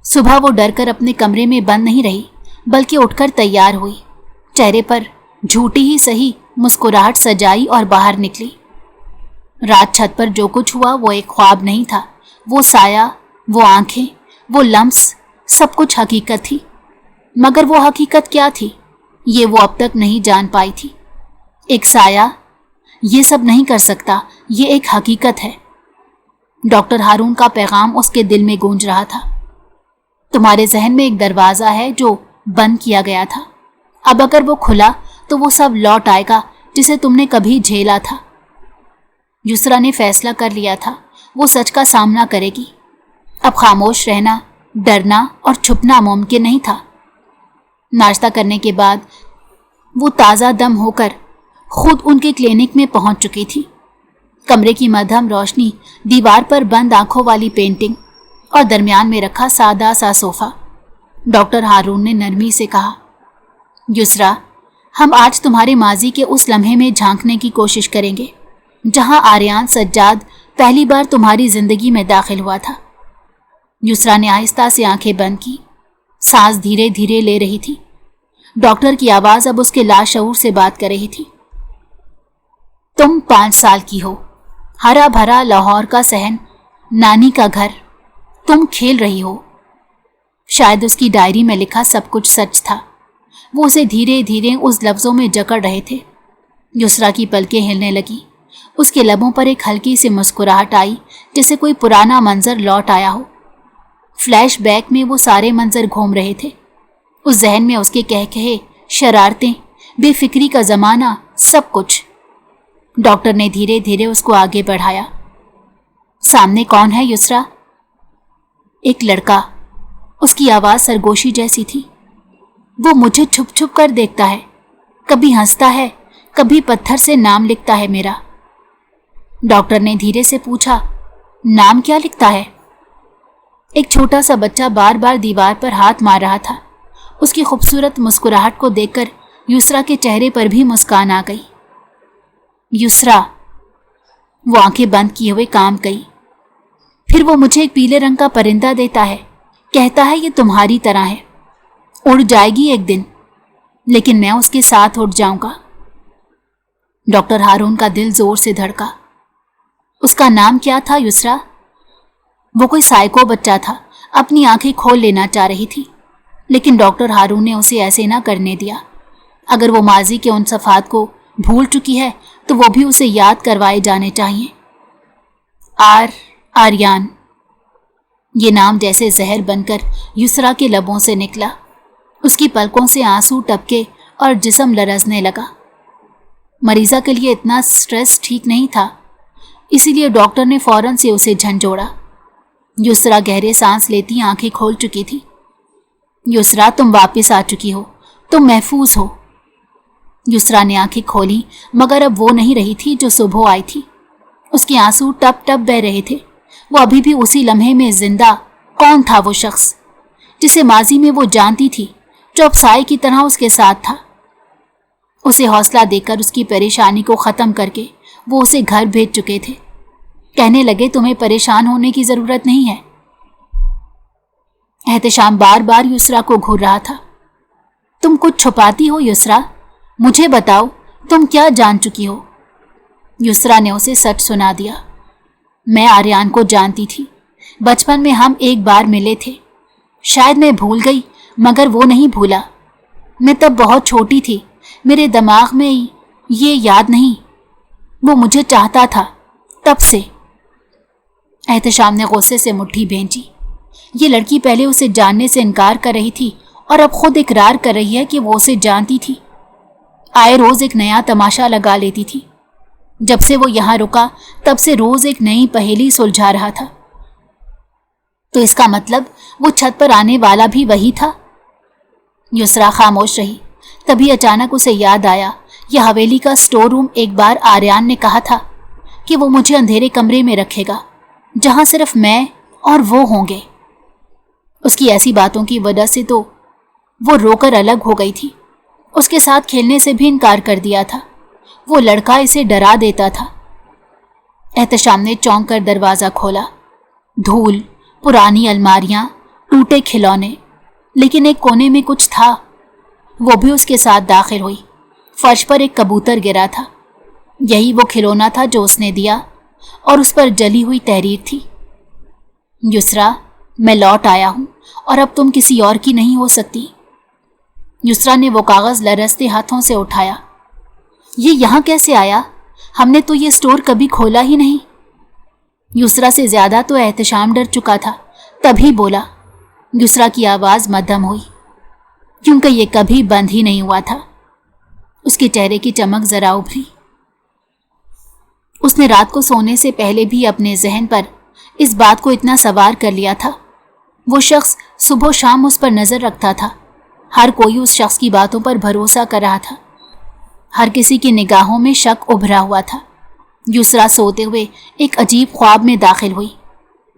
सुबह वो डरकर अपने कमरे में बंद नहीं रही, बल्कि उठकर तैयार हुई। चेहरे पर झूठी ही सही मुस्कुराहट सजाई और बाहर निकली। रात छत पर जो कुछ हुआ वो एक ख्वाब नहीं था। वो साया, वो आंखें, वो लम्स, सब कुछ हकीकत थी। मगर वो हकीकत क्या थी, ये वो अब तक नहीं जान पाई थी। एक साया ये सब नहीं कर सकता, ये एक हकीकत है। डॉक्टर हारून का पैगाम उसके दिल में गूंज रहा था। तुम्हारे जहन में एक दरवाज़ा है जो बंद किया गया था। अब अगर वो खुला तो वो सब लौट आएगा जिसे तुमने कभी झेला था। युसरा ने फैसला कर लिया था, वो सच का सामना करेगी। अब खामोश रहना, डरना और छुपना मुमकिन नहीं था। नाश्ता करने के बाद वो ताज़ा दम होकर खुद उनके क्लिनिक में पहुंच चुकी थी। कमरे की मध्यम रोशनी, दीवार पर बंद आंखों वाली पेंटिंग और दरमियान में रखा सादा सा सोफा। डॉक्टर हारून ने नरमी से कहा, युसरा, हम आज तुम्हारे माजी के उस लम्हे में झांकने की कोशिश करेंगे जहां आर्यान सज्जाद पहली बार तुम्हारी जिंदगी में दाखिल हुआ था। یسریٰ نے آہستہ سے آنکھیں بند کی، سانس دھیرے دھیرے لے رہی تھی۔ ڈاکٹر کی آواز اب اس کے لاشعور سے بات کر رہی تھی۔ تم 5 سال کی ہو، ہرا بھرا لاہور کا صحن، نانی کا گھر، تم کھیل رہی ہو۔ شاید اس کی ڈائری میں لکھا سب کچھ سچ تھا۔ وہ اسے دھیرے دھیرے اس لفظوں میں جکڑ رہے تھے۔ یسریٰ کی پلکیں ہلنے لگی، اس کے لبوں پر ایک ہلکی سی مسکراہٹ آئی، جیسے کوئی پرانا منظر لوٹ آیا ہو۔ فلیش بیک میں وہ سارے منظر گھوم رہے تھے، اس ذہن میں اس کے کہکہے، شرارتیں، بے فکری کا زمانہ، سب کچھ۔ ڈاکٹر نے دھیرے دھیرے اس کو آگے بڑھایا۔ سامنے کون ہے یسریٰ؟ ایک لڑکا، اس کی آواز سرگوشی جیسی تھی۔ وہ مجھے چھپ چھپ کر دیکھتا ہے، کبھی ہنستا ہے، کبھی پتھر سے نام لکھتا ہے میرا۔ ڈاکٹر نے دھیرے سے پوچھا، نام کیا لکھتا ہے؟ ایک چھوٹا سا بچہ بار بار دیوار پر ہاتھ مار رہا تھا۔ اس کی خوبصورت مسکراہٹ کو دیکھ کر یسریٰ کے چہرے پر بھی مسکان آ گئی۔ یسریٰ، وہ آنکھیں بند کیے ہوئے کام گئی۔ پھر وہ مجھے ایک پیلے رنگ کا پرندہ دیتا ہے، کہتا ہے یہ تمہاری طرح ہے، اڑ جائے گی ایک دن، لیکن میں اس کے ساتھ اڑ جاؤں گا۔ ڈاکٹر ہارون کا دل زور سے دھڑکا۔ اس کا نام کیا تھا یسریٰ؟ وہ کوئی سائیکو بچہ تھا، اپنی آنکھیں کھول لینا چاہ رہی تھی، لیکن ڈاکٹر ہارون نے اسے ایسے نہ کرنے دیا۔ اگر وہ ماضی کے ان صفحات کو بھول چکی ہے تو وہ بھی اسے یاد کروائے جانے چاہیے۔ آریان، یہ نام جیسے زہر بن کر یسریٰ کے لبوں سے نکلا۔ اس کی پلکوں سے آنسو ٹپکے اور جسم لرزنے لگا۔ مریضہ کے لیے اتنا سٹریس ٹھیک نہیں تھا، اسی لیے ڈاکٹر نے فوراً سے اسے جھنجھوڑا۔ یسریٰ گہرے سانس لیتی آنکھیں کھول چکی تھی۔ یسریٰ، تم واپس آ چکی ہو، تم محفوظ ہو۔ یسریٰ نے آنکھیں کھولی، مگر اب وہ نہیں رہی تھی جو صبح آئی تھی۔ اس کے آنسو ٹپ ٹپ بہہ رہے تھے۔ وہ ابھی بھی اسی لمحے میں زندہ۔ کون تھا وہ شخص جسے ماضی میں وہ جانتی تھی، جو اب سائے کی طرح اس کے ساتھ تھا؟ اسے حوصلہ دے کر، اس کی پریشانی کو ختم کر کے وہ اسے گھر بھیج چکے تھے۔ کہنے لگے تمہیں پریشان ہونے کی ضرورت نہیں ہے۔ احتشام بار بار یسریٰ کو گھور رہا تھا۔ تم کچھ چھپاتی ہو یسریٰ، مجھے بتاؤ تم کیا جان چکی ہو۔ یسریٰ نے اسے سچ سنا دیا۔ میں آریان کو جانتی تھی، بچپن میں ہم ایک بار ملے تھے۔ شاید میں بھول گئی، مگر وہ نہیں بھولا۔ میں تب بہت چھوٹی تھی، میرے دماغ میں یہ یاد نہیں۔ وہ مجھے چاہتا تھا تب سے۔ احتشام نے غصے سے مٹھی بھینچی۔ یہ لڑکی پہلے اسے جاننے سے انکار کر رہی تھی اور اب خود اقرار کر رہی ہے کہ وہ اسے جانتی تھی۔ آئے روز ایک نیا تماشا لگا لیتی تھی۔ جب سے وہ یہاں رکا تب سے روز ایک نئی پہیلی سلجھا رہا تھا۔ تو اس کا مطلب وہ چھت پر آنے والا بھی وہی تھا؟ یسریٰ خاموش رہی۔ تبھی اچانک اسے یاد آیا، یہ حویلی کا سٹور روم ایک بار آریان نے کہا تھا کہ وہ مجھے اندھیرے کمرے میں رکھے گا جہاں صرف میں اور وہ ہوں گے۔ اس کی ایسی باتوں کی وجہ سے تو وہ رو کر الگ ہو گئی تھی۔ اس کے ساتھ کھیلنے سے بھی انکار کر دیا تھا۔ وہ لڑکا اسے ڈرا دیتا تھا۔ احتشام نے چونک کر دروازہ کھولا۔ دھول، پرانی الماریاں، ٹوٹے کھلونے، لیکن ایک کونے میں کچھ تھا۔ وہ بھی اس کے ساتھ داخل ہوئی۔ فرش پر ایک کبوتر گرا تھا۔ یہی وہ کھلونا تھا جو اس نے دیا، اور اس پر جلی ہوئی تحریر تھی، یسریٰ، میں لوٹ آیا ہوں اور اب تم کسی اور کی نہیں ہو سکتی۔ یسریٰ نے وہ کاغذ لرزتے ہاتھوں سے اٹھایا۔ یہ یہاں کیسے آیا؟ ہم نے تو یہ سٹور کبھی کھولا ہی نہیں۔ یسریٰ سے زیادہ تو احتشام ڈر چکا تھا، تبھی بولا۔ یسریٰ کی آواز مدھم ہوئی، کیونکہ یہ کبھی بند ہی نہیں ہوا تھا۔ اس کے چہرے کی چمک ذرا ابھری۔ اس نے رات کو سونے سے پہلے بھی اپنے ذہن پر اس بات کو اتنا سوار کر لیا تھا۔ وہ شخص صبح و شام اس پر نظر رکھتا تھا۔ ہر کوئی اس شخص کی باتوں پر بھروسہ کر رہا تھا۔ ہر کسی کی نگاہوں میں شک ابھرا ہوا تھا۔ یسریٰ سوتے ہوئے ایک عجیب خواب میں داخل ہوئی۔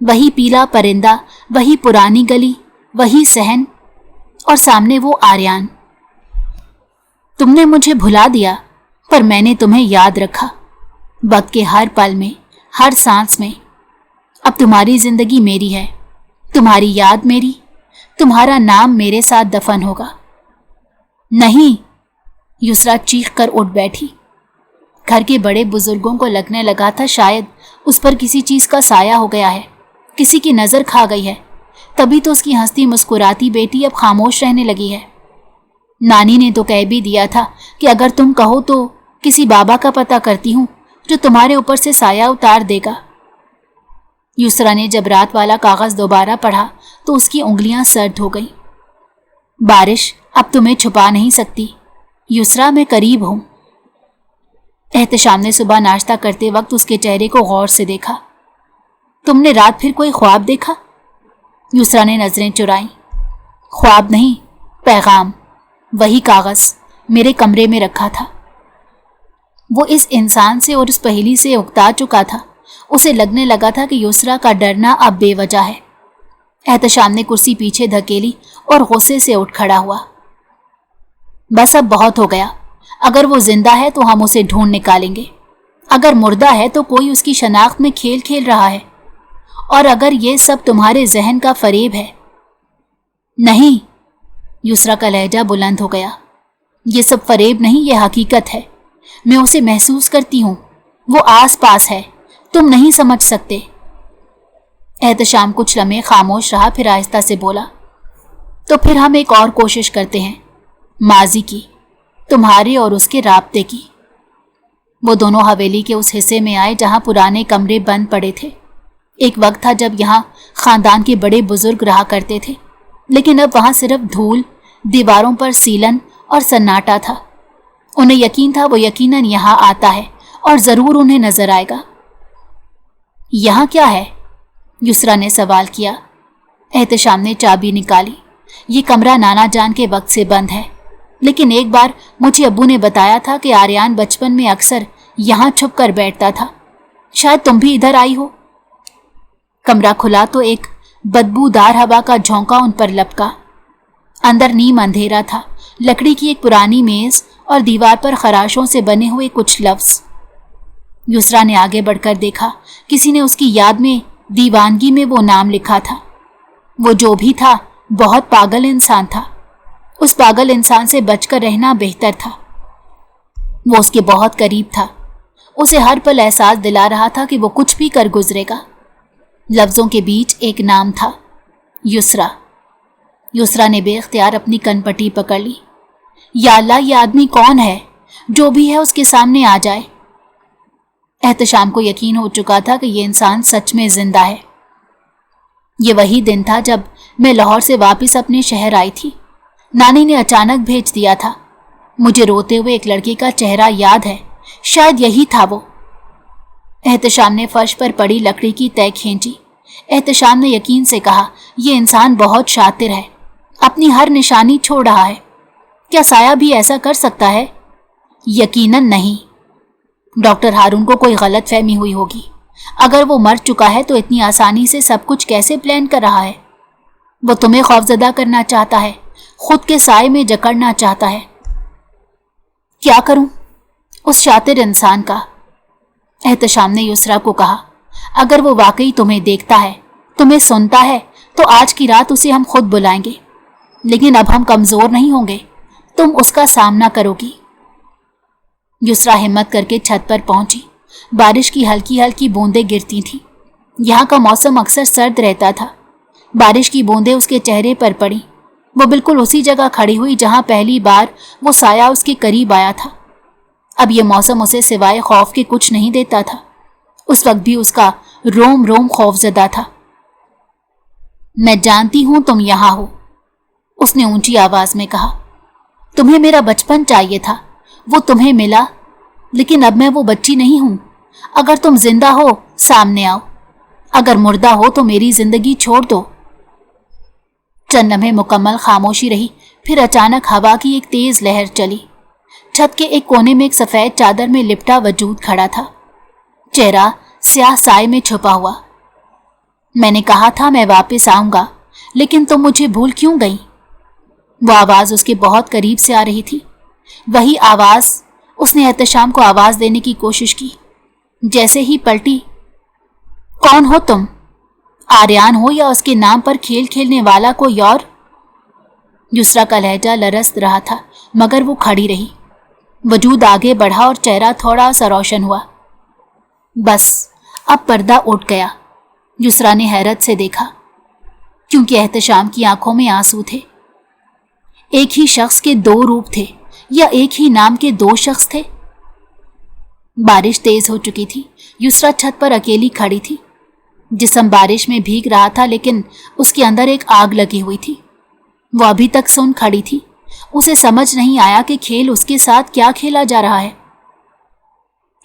وہی پیلا پرندہ، وہی پرانی گلی، وہی صحن، اور سامنے وہ آریان۔ تم نے مجھے بھلا دیا، پر میں نے تمہیں یاد رکھا، وقت کے ہر پل میں، ہر سانس میں۔ اب تمہاری زندگی میری ہے، तुम्हारी याद मेरी, तुम्हारा नाम मेरे साथ दफन होगा। नहीं, युसरा चीख कर उठ बैठी। घर के बड़े बुजुर्गों को लगने लगा था शायद उस पर किसी चीज का साया हो गया है, किसी की नजर खा गई है, तभी तो उसकी हंसती मुस्कुराती बेटी अब खामोश रहने लगी है। नानी ने तो कह भी दिया था कि अगर तुम कहो तो किसी बाबा का पता करती हूँ जो तुम्हारे ऊपर से साया उतार देगा। युसरा ने जब रात वाला कागज दोबारा पढ़ा तो उसकी उंगलियां सर्द हो गईं। बारिश अब तुम्हें छुपा नहीं सकती युसरा, मैं करीब हूं। एहतशाम ने सुबह नाश्ता करते वक्त उसके चेहरे को गौर से देखा। तुमने रात फिर कोई ख्वाब देखा? युसरा ने नजरें चुराई। ख्वाब नहीं, पैगाम, वही कागज मेरे कमरे में रखा था। वो इस इंसान से और उस पहेली से उकता चुका था। उसे लगने लगा था कि युसरा का डरना अब बेवजह है। एहतशाम ने कुर्सी पीछे धकेली और गुस्से से उठ खड़ा हुआ। बस अब बहुत हो गया। अगर वो जिंदा है तो हम उसे ढूंढ निकालेंगे, अगर मुर्दा है तो कोई उसकी शनाख्त में खेल खेल रहा है, और अगर ये सब तुम्हारे जहन का फरेब है। नहीं, युसरा का लहजा बुलंद हो गया। ये सब फरेब नहीं, ये हकीकत है। मैं उसे महसूस करती हूँ, वो आस पास है, तुम नहीं समझ सकते। एहतशाम कुछ लम्हे खामोश रहा, फिर आहिस्ता से बोला, तो फिर हम एक और कोशिश करते हैं, माजी की, तुम्हारे और उसके राब्ते की। वो दोनों हवेली के उस हिस्से में आए जहां पुराने कमरे बंद पड़े थे। एक वक्त था जब यहाँ खानदान के बड़े बुजुर्ग रहा करते थे, लेकिन अब वहां सिर्फ धूल, दीवारों पर सीलन और सन्नाटा था। उन्हें यकीन था वो यकीनन यहाँ आता है और जरूर उन्हें नजर आएगा। यहाँ क्या है? युसरा ने सवाल किया। एहतशाम ने चाबी निकाली। ये कमरा नाना जान के वक्त से बंद है, लेकिन एक बार मुझे अब्बू ने बताया था कि आर्यान बचपन में अक्सर यहाँ छुप कर बैठता था। शायद तुम भी इधर आई हो। कमरा खुला तो एक बदबूदार हवा का झोंका उन पर लपका। अंदर नीम अंधेरा था। लकड़ी की एक पुरानी मेज और दीवार पर खराशों से बने हुए कुछ लफ्ज। युसरा ने आगे बढ़कर देखा। किसी ने उसकी याद में दीवानगी में वो नाम लिखा था। वो जो भी था बहुत पागल इंसान था। उस पागल इंसान से बचकर रहना बेहतर था। वो उसके बहुत करीब था। उसे हर पल एहसास दिला रहा था कि वो कुछ भी कर गुजरेगा। लफ्जों के बीच एक नाम था, युसरा। युसरा ने बेख्तियार अपनी कनपट्टी पकड़ ली। या अल्लाह, ये आदमी कौन है? जो भी है उसके सामने आ जाए। एहतशाम को यकीन हो चुका था कि ये इंसान सच में जिंदा है। ये वही दिन था जब मैं लाहौर से वापस अपने शहर आई थी। नानी ने अचानक भेज दिया था। मुझे रोते हुए एक लड़के का चेहरा याद है, शायद यही था वो। एहतशाम ने फर्श पर पड़ी लकड़ी की तय खींची। एहतशाम ने यकीन से कहा, यह इंसान बहुत शातिर है, अपनी हर निशानी छोड़ रहा है। क्या साया भी ऐसा कर सकता है? यकीनन नहीं। डॉक्टर हारून को कोई गलत फहमी हुई होगी। अगर वो मर चुका है तो इतनी आसानी से सब कुछ कैसे प्लान कर रहा है? वो तुम्हें खौफजदा करना चाहता है, खुद के साए में जकड़ना चाहता है। क्या करूं उस शातिर इंसान का? एहतशाम ने युसरा को कहा, अगर वो वाकई तुम्हें देखता है, तुम्हें सुनता है, तो आज की रात उसे हम खुद बुलाएंगे। लेकिन अब हम कमजोर नहीं होंगे, तुम उसका सामना करोगी। युसरा हिम्मत करके छत पर पहुंची। बारिश की हल्की हल्की बूंदें गिरती थीं। यहाँ का मौसम अक्सर सर्द रहता था। बारिश की बूंदें उसके चेहरे पर पड़ी। वो बिल्कुल उसी जगह खड़ी हुई जहां पहली बार वो साया उसके करीब आया था। अब ये मौसम उसे सिवाय खौफ के कुछ नहीं देता था। उस वक्त भी उसका रोम रोम खौफजदा था। मैं जानती हूं तुम यहां हो, उसने ऊंची आवाज में कहा। तुम्हें मेरा बचपन चाहिए था, वो तुम्हें मिला, लेकिन अब मैं वो बच्ची नहीं हूं। अगर तुम जिंदा हो, सामने आओ। अगर मुर्दा हो तो मेरी जिंदगी छोड़ दो। चंद लम्हे मुकम्मल खामोशी रही। फिर अचानक हवा की एक तेज लहर चली। छत के एक कोने में एक सफेद चादर में लिपटा वजूद खड़ा था, चेहरा स्याह साए में छुपा हुआ। मैंने कहा था मैं वापस आऊंगा, लेकिन तुम मुझे भूल क्यों गई? वो आवाज उसके बहुत करीब से आ रही थी। वही आवाज। उसने एहतशाम को आवाज देने की कोशिश की। जैसे ही पलटी, कौन हो तुम? आर्यान हो या उसके नाम पर खेल खेलने वाला कोई और। युसरा का लहजा लरस रहा था, मगर वो खड़ी रही। वजूद आगे बढ़ा और चेहरा थोड़ा सा रोशन हुआ। बस अब पर्दा उठ गया। युसरा ने हैरत से देखा, क्योंकि एहतशाम की आंखों में आंसू थे। एक ही शख्स के दो रूप थे या एक ही नाम के दो शख्स थे? बारिश तेज हो चुकी थी। युसरा छत पर अकेली खड़ी थी। जिस्म बारिश में भीग रहा था, लेकिन उसके अंदर एक आग लगी हुई थी। वो अभी तक सुन खड़ी थी। उसे समझ नहीं आया कि खेल उसके साथ क्या खेला जा रहा है।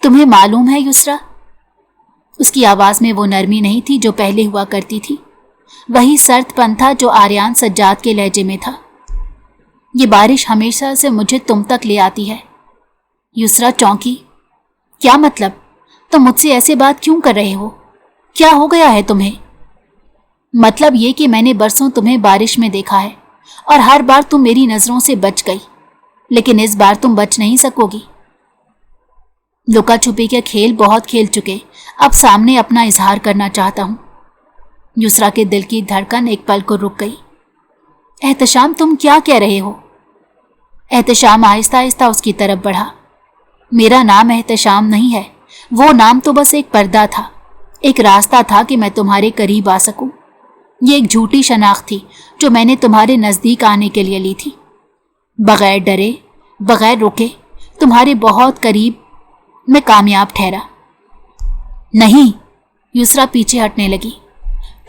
तुम्हें मालूम है युसरा? उसकी आवाज में वो नरमी नहीं थी जो पहले हुआ करती थी। वही सर्दपन था जो आर्यान सज्जाद के लहजे में था। ये बारिश हमेशा से मुझे तुम तक ले आती है। युसरा चौंकी। क्या मतलब? तुम मुझसे ऐसे बात क्यों कर रहे हो? क्या हो गया है तुम्हें? मतलब ये कि मैंने बरसों तुम्हें बारिश में देखा है और हर बार तुम मेरी नजरों से बच गई, लेकिन इस बार तुम बच नहीं सकोगी। लुका छुपी के खेल बहुत खेल चुके, अब सामने अपना इजहार करना चाहता हूं। युसरा के दिल की धड़कन एक पल को रुक गई। एहतशाम, तुम क्या कह रहे हो? एहतशाम आहिस्ता आहिस्ता उसकी तरफ बढ़ा। मेरा नाम एहतशाम नहीं है। वो नाम तो बस एक पर्दा था, एक रास्ता था कि मैं तुम्हारे करीब आ सकूं। ये एक झूठी शनाख्त थी जो मैंने तुम्हारे नजदीक आने के लिए ली थी। बगैर डरे, बगैर रुके, तुम्हारे बहुत करीब मैं कामयाब ठहरा। नहीं, युसरा पीछे हटने लगी।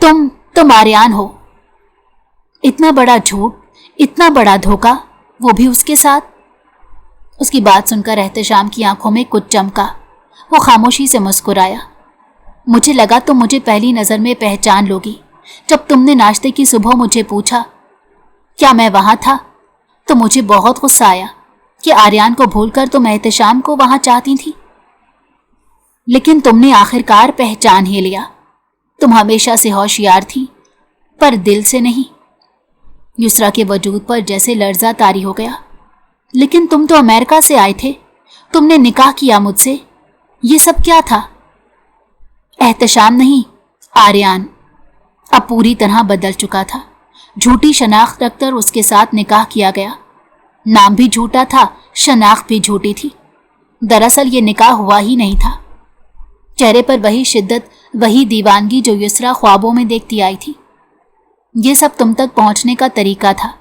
तुम आर्यान हो। इतना बड़ा झूठ, इतना बड़ा धोखा, वो भी उसके साथ। उसकी बात सुनकर एहतशाम की आंखों में कुछ चमका। वो खामोशी से मुस्कुराया। मुझे लगा तुम मुझे पहली नजर में पहचान लोगी। जब तुमने नाश्ते की सुबह मुझे पूछा क्या मैं वहां था, तो मुझे बहुत गुस्सा आया कि आर्यान को भूलकर तुम एहतशाम को वहां चाहती थी। लेकिन तुमने आखिरकार पहचान ही लिया। तुम हमेशा से होशियार थी, पर दिल से नहीं। युसरा के वजूद पर जैसे लर्जा तारी हो गया। लेकिन तुम तो अमेरिका से आए थे, तुमने निकाह किया मुझसे, ये सब क्या था? एहतशाम नहीं, आर्यान अब पूरी तरह बदल चुका था। झूठी शनाख्त रखकर उसके साथ निकाह किया गया। नाम भी झूठा था, शनाख्त भी झूठी थी। दरअसल ये निकाह हुआ ही नहीं था। चेहरे पर वही शिद्दत, वही दीवानगी जो युसरा ख्वाबों में देखती आई थी। ये सब तुम तक पहुंचने का तरीका था।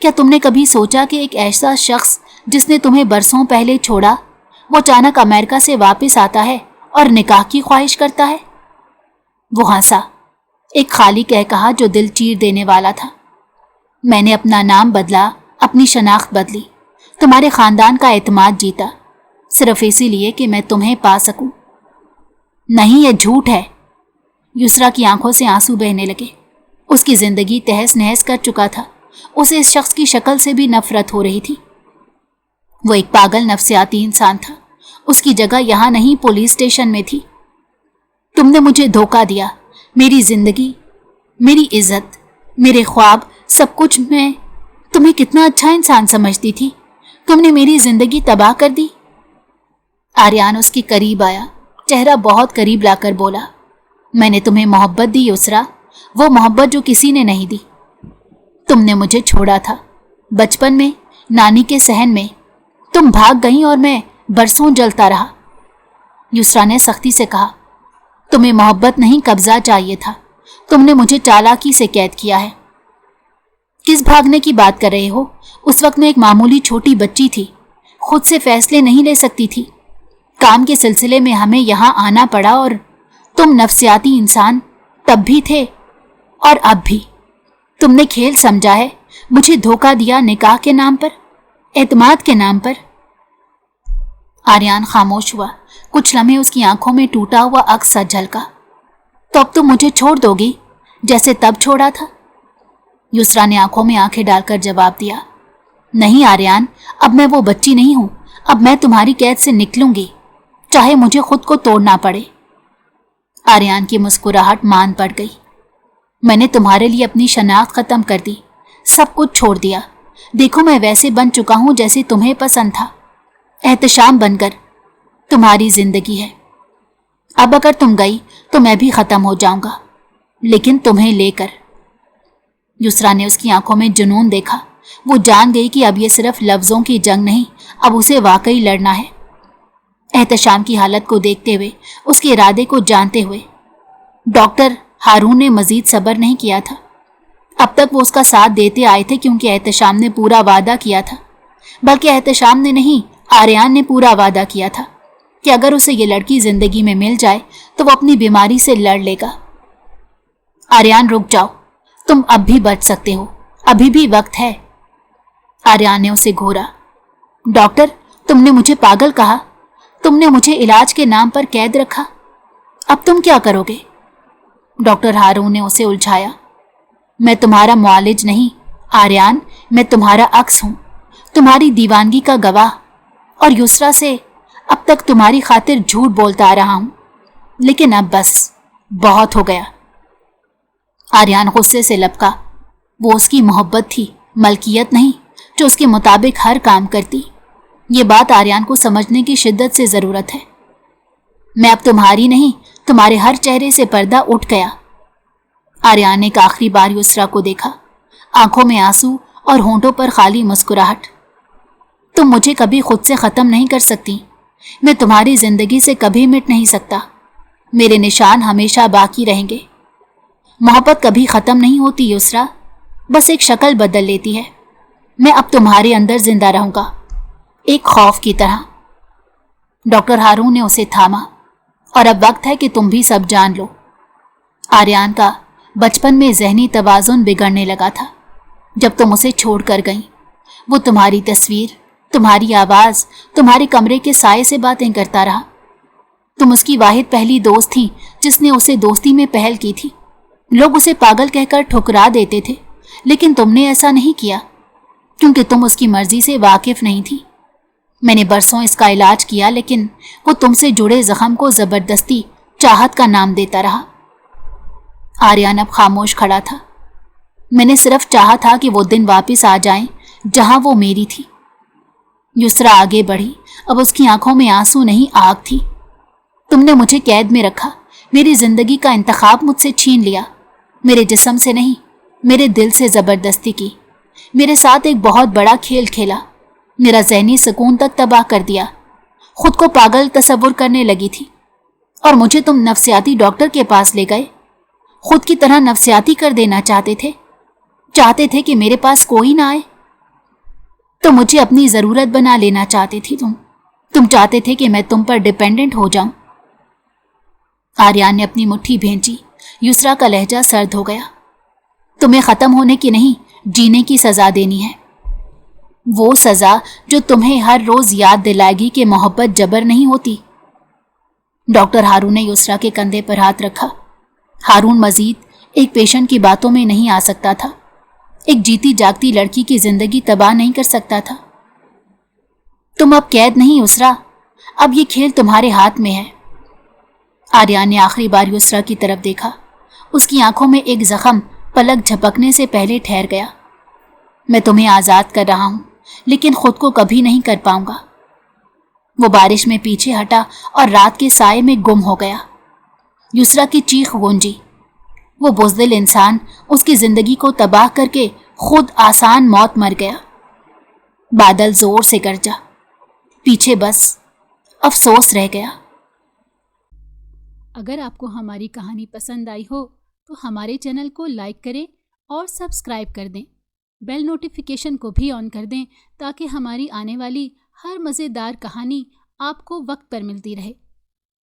क्या तुमने कभी सोचा कि एक ऐसा शख्स जिसने तुम्हें बरसों पहले छोड़ा, वो अचानक अमेरिका से वापस आता है और निकाह की ख्वाहिश करता है? वो हंसा, एक खाली कह कहा जो दिल चीर देने वाला था। मैंने अपना नाम बदला, अपनी शनाख्त बदली, तुम्हारे खानदान का एतमाद जीता, सिर्फ इसीलिए कि मैं तुम्हें पा सकूं। नहीं, ये झूठ है। युसरा की आंखों से आंसू बहने लगे। उसकी जिंदगी तहस नहस कर चुका था। उसे इस शख्स की शक्ल से भी नफरत हो रही थी। वो एक पागल नफ्सियाती इंसान था। उसकी जगह यहां नहीं, पुलिस स्टेशन में थी। तुमने मुझे धोखा दिया। मेरी जिंदगी, मेरी इज्जत, मेरे ख्वाब, सब कुछ। मैं तुम्हें कितना अच्छा इंसान समझती थी, तुमने मेरी जिंदगी तबाह कर दी। आर्यान उसके करीब आया, चेहरा बहुत करीब लाकर बोला, मैंने तुम्हें मोहब्बत दी युसरा, वो मोहब्बत जो किसी ने नहीं दी। तुमने मुझे छोड़ा था बचपन में, नानी के सहन में। तुम भाग गई और मैं बरसों जलता रहा। युसरा ने सख्ती से कहा, तुम्हें मोहब्बत नहीं, कब्जा चाहिए था। तुमने मुझे चालाकी से कैद किया है। किस भागने की बात कर रहे हो? उस वक्त मैं एक मामूली छोटी बच्ची थी, खुद से फैसले नहीं ले सकती थी। काम के सिलसिले में हमें यहाँ आना पड़ा और तुम नफ्सियाती इंसान तब भी थे और अब भी। तुमने खेल समझा है, मुझे धोखा दिया निकाह के नाम पर, एतमाद के नाम पर। आर्यान खामोश हुआ। कुछ लम्हे उसकी आंखों में टूटा हुआ अक्स सा झलका। तो अब तुम मुझे छोड़ दोगी जैसे तब छोड़ा था? युसरा ने आंखों में आंखें डालकर जवाब दिया, नहीं आर्यान, अब मैं वो बच्ची नहीं हूं। अब मैं तुम्हारी कैद से निकलूंगी, चाहे मुझे खुद को तोड़ना पड़े। आर्यान की मुस्कुराहट मान पड़ गई। मैंने तुम्हारे लिए अपनी शनाख्त खत्म कर दी, सब कुछ छोड़ दिया। देखो मैं वैसे बन चुका हूं जैसे तुम्हें पसंद था, एहतशाम बनकर। तुम्हारी जिंदगी है। अब अगर तुम गई तो मैं भी खत्म हो जाऊंगा। लेकिन तुम्हें लेकर। युसरा ने उसकी आंखों में जुनून देखा। वो जान गई कि अब ये सिर्फ लफ्जों की जंग नहीं, अब उसे वाकई लड़ना है। एहतशाम की हालत को देखते हुए, उसके इरादे को जानते हुए, डॉक्टर हारून ने मजीद सब्र नहीं किया था। अब तक वो उसका साथ देते आए थे क्योंकि एहतशाम ने पूरा वादा किया था, बल्कि एहतशाम ने नहीं, आर्यान ने पूरा वादा किया था कि अगर उसे ये लड़की जिंदगी में मिल जाए तो वो अपनी बीमारी से लड़ लेगा। आर्यान रुक जाओ, तुम अब भी बच सकते हो, अभी भी वक्त है। आर्यान ने उसे घूरा। डॉक्टर, तुमने मुझे पागल कहा, तुमने मुझे इलाज के नाम पर कैद रखा, अब तुम क्या करोगे? डॉक्टर हारून ने उसे उलझाया। मैं तुम्हारा मुआलिज नहीं आर्यान, मैं तुम्हारा अक्स हूं, तुम्हारी दीवानगी का गवाह, और युसरा से अब तक तुम्हारी खातिर झूठ बोलता आ रहा हूं, लेकिन अब बस बहुत हो गया। आर्यान गुस्से से लपका। वो उसकी मोहब्बत थी, मलकियत नहीं, जो उसके मुताबिक हर काम करती। ये बात आर्यान को समझने की शिद्दत से जरूरत है। मैं अब तुम्हारी नहीं, तुम्हारे हर चेहरे से पर्दा उठ गया। आर्यान ने एक आखिरी बार युसरा को देखा, आंखों में आंसू और होंठों पर खाली मुस्कुराहट। तुम मुझे कभी खुद से खत्म नहीं कर सकती, मैं तुम्हारी जिंदगी से कभी मिट नहीं सकता, मेरे निशान हमेशा बाकी रहेंगे। मोहब्बत कभी खत्म नहीं होती युसरा, बस एक शक्ल बदल लेती है। मैं अब तुम्हारे अंदर जिंदा रहूंगा, एक खौफ की तरह। डॉक्टर हारून ने उसे थामा। और अब वक्त है कि तुम भी सब जान लो। आर्यान का बचपन में ज़हनी तवाज़ुन बिगड़ने लगा था जब तुम उसे छोड़कर गई। वो तुम्हारी तस्वीर, तुम्हारी आवाज़, तुम्हारे कमरे के साए से बातें करता रहा। तुम उसकी वाहिद पहली दोस्त थी जिसने उसे दोस्ती में पहल की थी। लोग उसे पागल कहकर ठुकरा देते थे, लेकिन तुमने ऐसा नहीं किया क्योंकि तुम उसकी मर्जी से वाकिफ नहीं थी। मैंने बरसों इसका इलाज किया, लेकिन वो तुमसे जुड़े जख्म को जबरदस्ती चाहत का नाम देता रहा। आर्यान अब खामोश खड़ा था। मैंने सिर्फ चाहा था कि वो दिन वापस आ जाएं जहां वो मेरी थी। युसरा आगे बढ़ी। अब उसकी आंखों में आंसू नहीं, आग थी। तुमने मुझे कैद में रखा, मेरी जिंदगी का इंतखाब मुझसे छीन लिया, मेरे जिस्म से नहीं, मेरे दिल से जबरदस्ती की। मेरे साथ एक बहुत बड़ा खेल खेला, मेरा ज़हनी सुकून तक तबाह कर दिया। खुद को पागल तसव्वुर करने लगी थी और मुझे तुम नफ्सियाती डॉक्टर के पास ले गए। खुद की तरह नफ्सियाती कर देना चाहते थे कि मेरे पास कोई ना आए। तो मुझे अपनी ज़रूरत बना लेना चाहते थी तुम चाहते थे कि मैं तुम पर डिपेंडेंट हो जाऊं। आर्यान ने अपनी मुट्ठी भींची। युसरा का लहजा सर्द हो गया। तुम्हें ख़त्म होने की नहीं, जीने की सज़ा देनी है। वो सज़ा जो तुम्हें हर रोज़ याद दिलाएगी कि मोहब्बत जबर नहीं होती। डॉक्टर हारून ने युसरा के कंधे पर हाथ रखा। हारून मजीद एक पेशेंट की बातों में नहीं आ सकता था, एक जीती जागती लड़की की जिंदगी तबाह नहीं कर सकता था। तुम अब कैद नहीं युसरा, अब ये खेल तुम्हारे हाथ में है। आर्यान ने आखिरी बार युसरा की तरफ देखा। उसकी आंखों में एक जख्म पलक झपकने से पहले ठहर गया। मैं तुम्हें आज़ाद कर रहा हूं, लेकिन खुद को कभी नहीं कर पाऊंगा। वो बारिश में पीछे हटा और रात के साए में गुम हो गया। युसरा की चीख गूंजी। वो बुज़दिल इंसान उसकी जिंदगी को तबाह करके खुद आसान मौत मर गया। बादल जोर से गरजा, पीछे बस अफसोस रह गया। अगर आपको हमारी कहानी पसंद आई हो तो हमारे चैनल को लाइक करें और सब्सक्राइब कर दें। बेल नोटिफिकेशन को भी ऑन कर दें ताकि हमारी आने वाली हर मज़ेदार कहानी आपको वक्त पर मिलती रहे।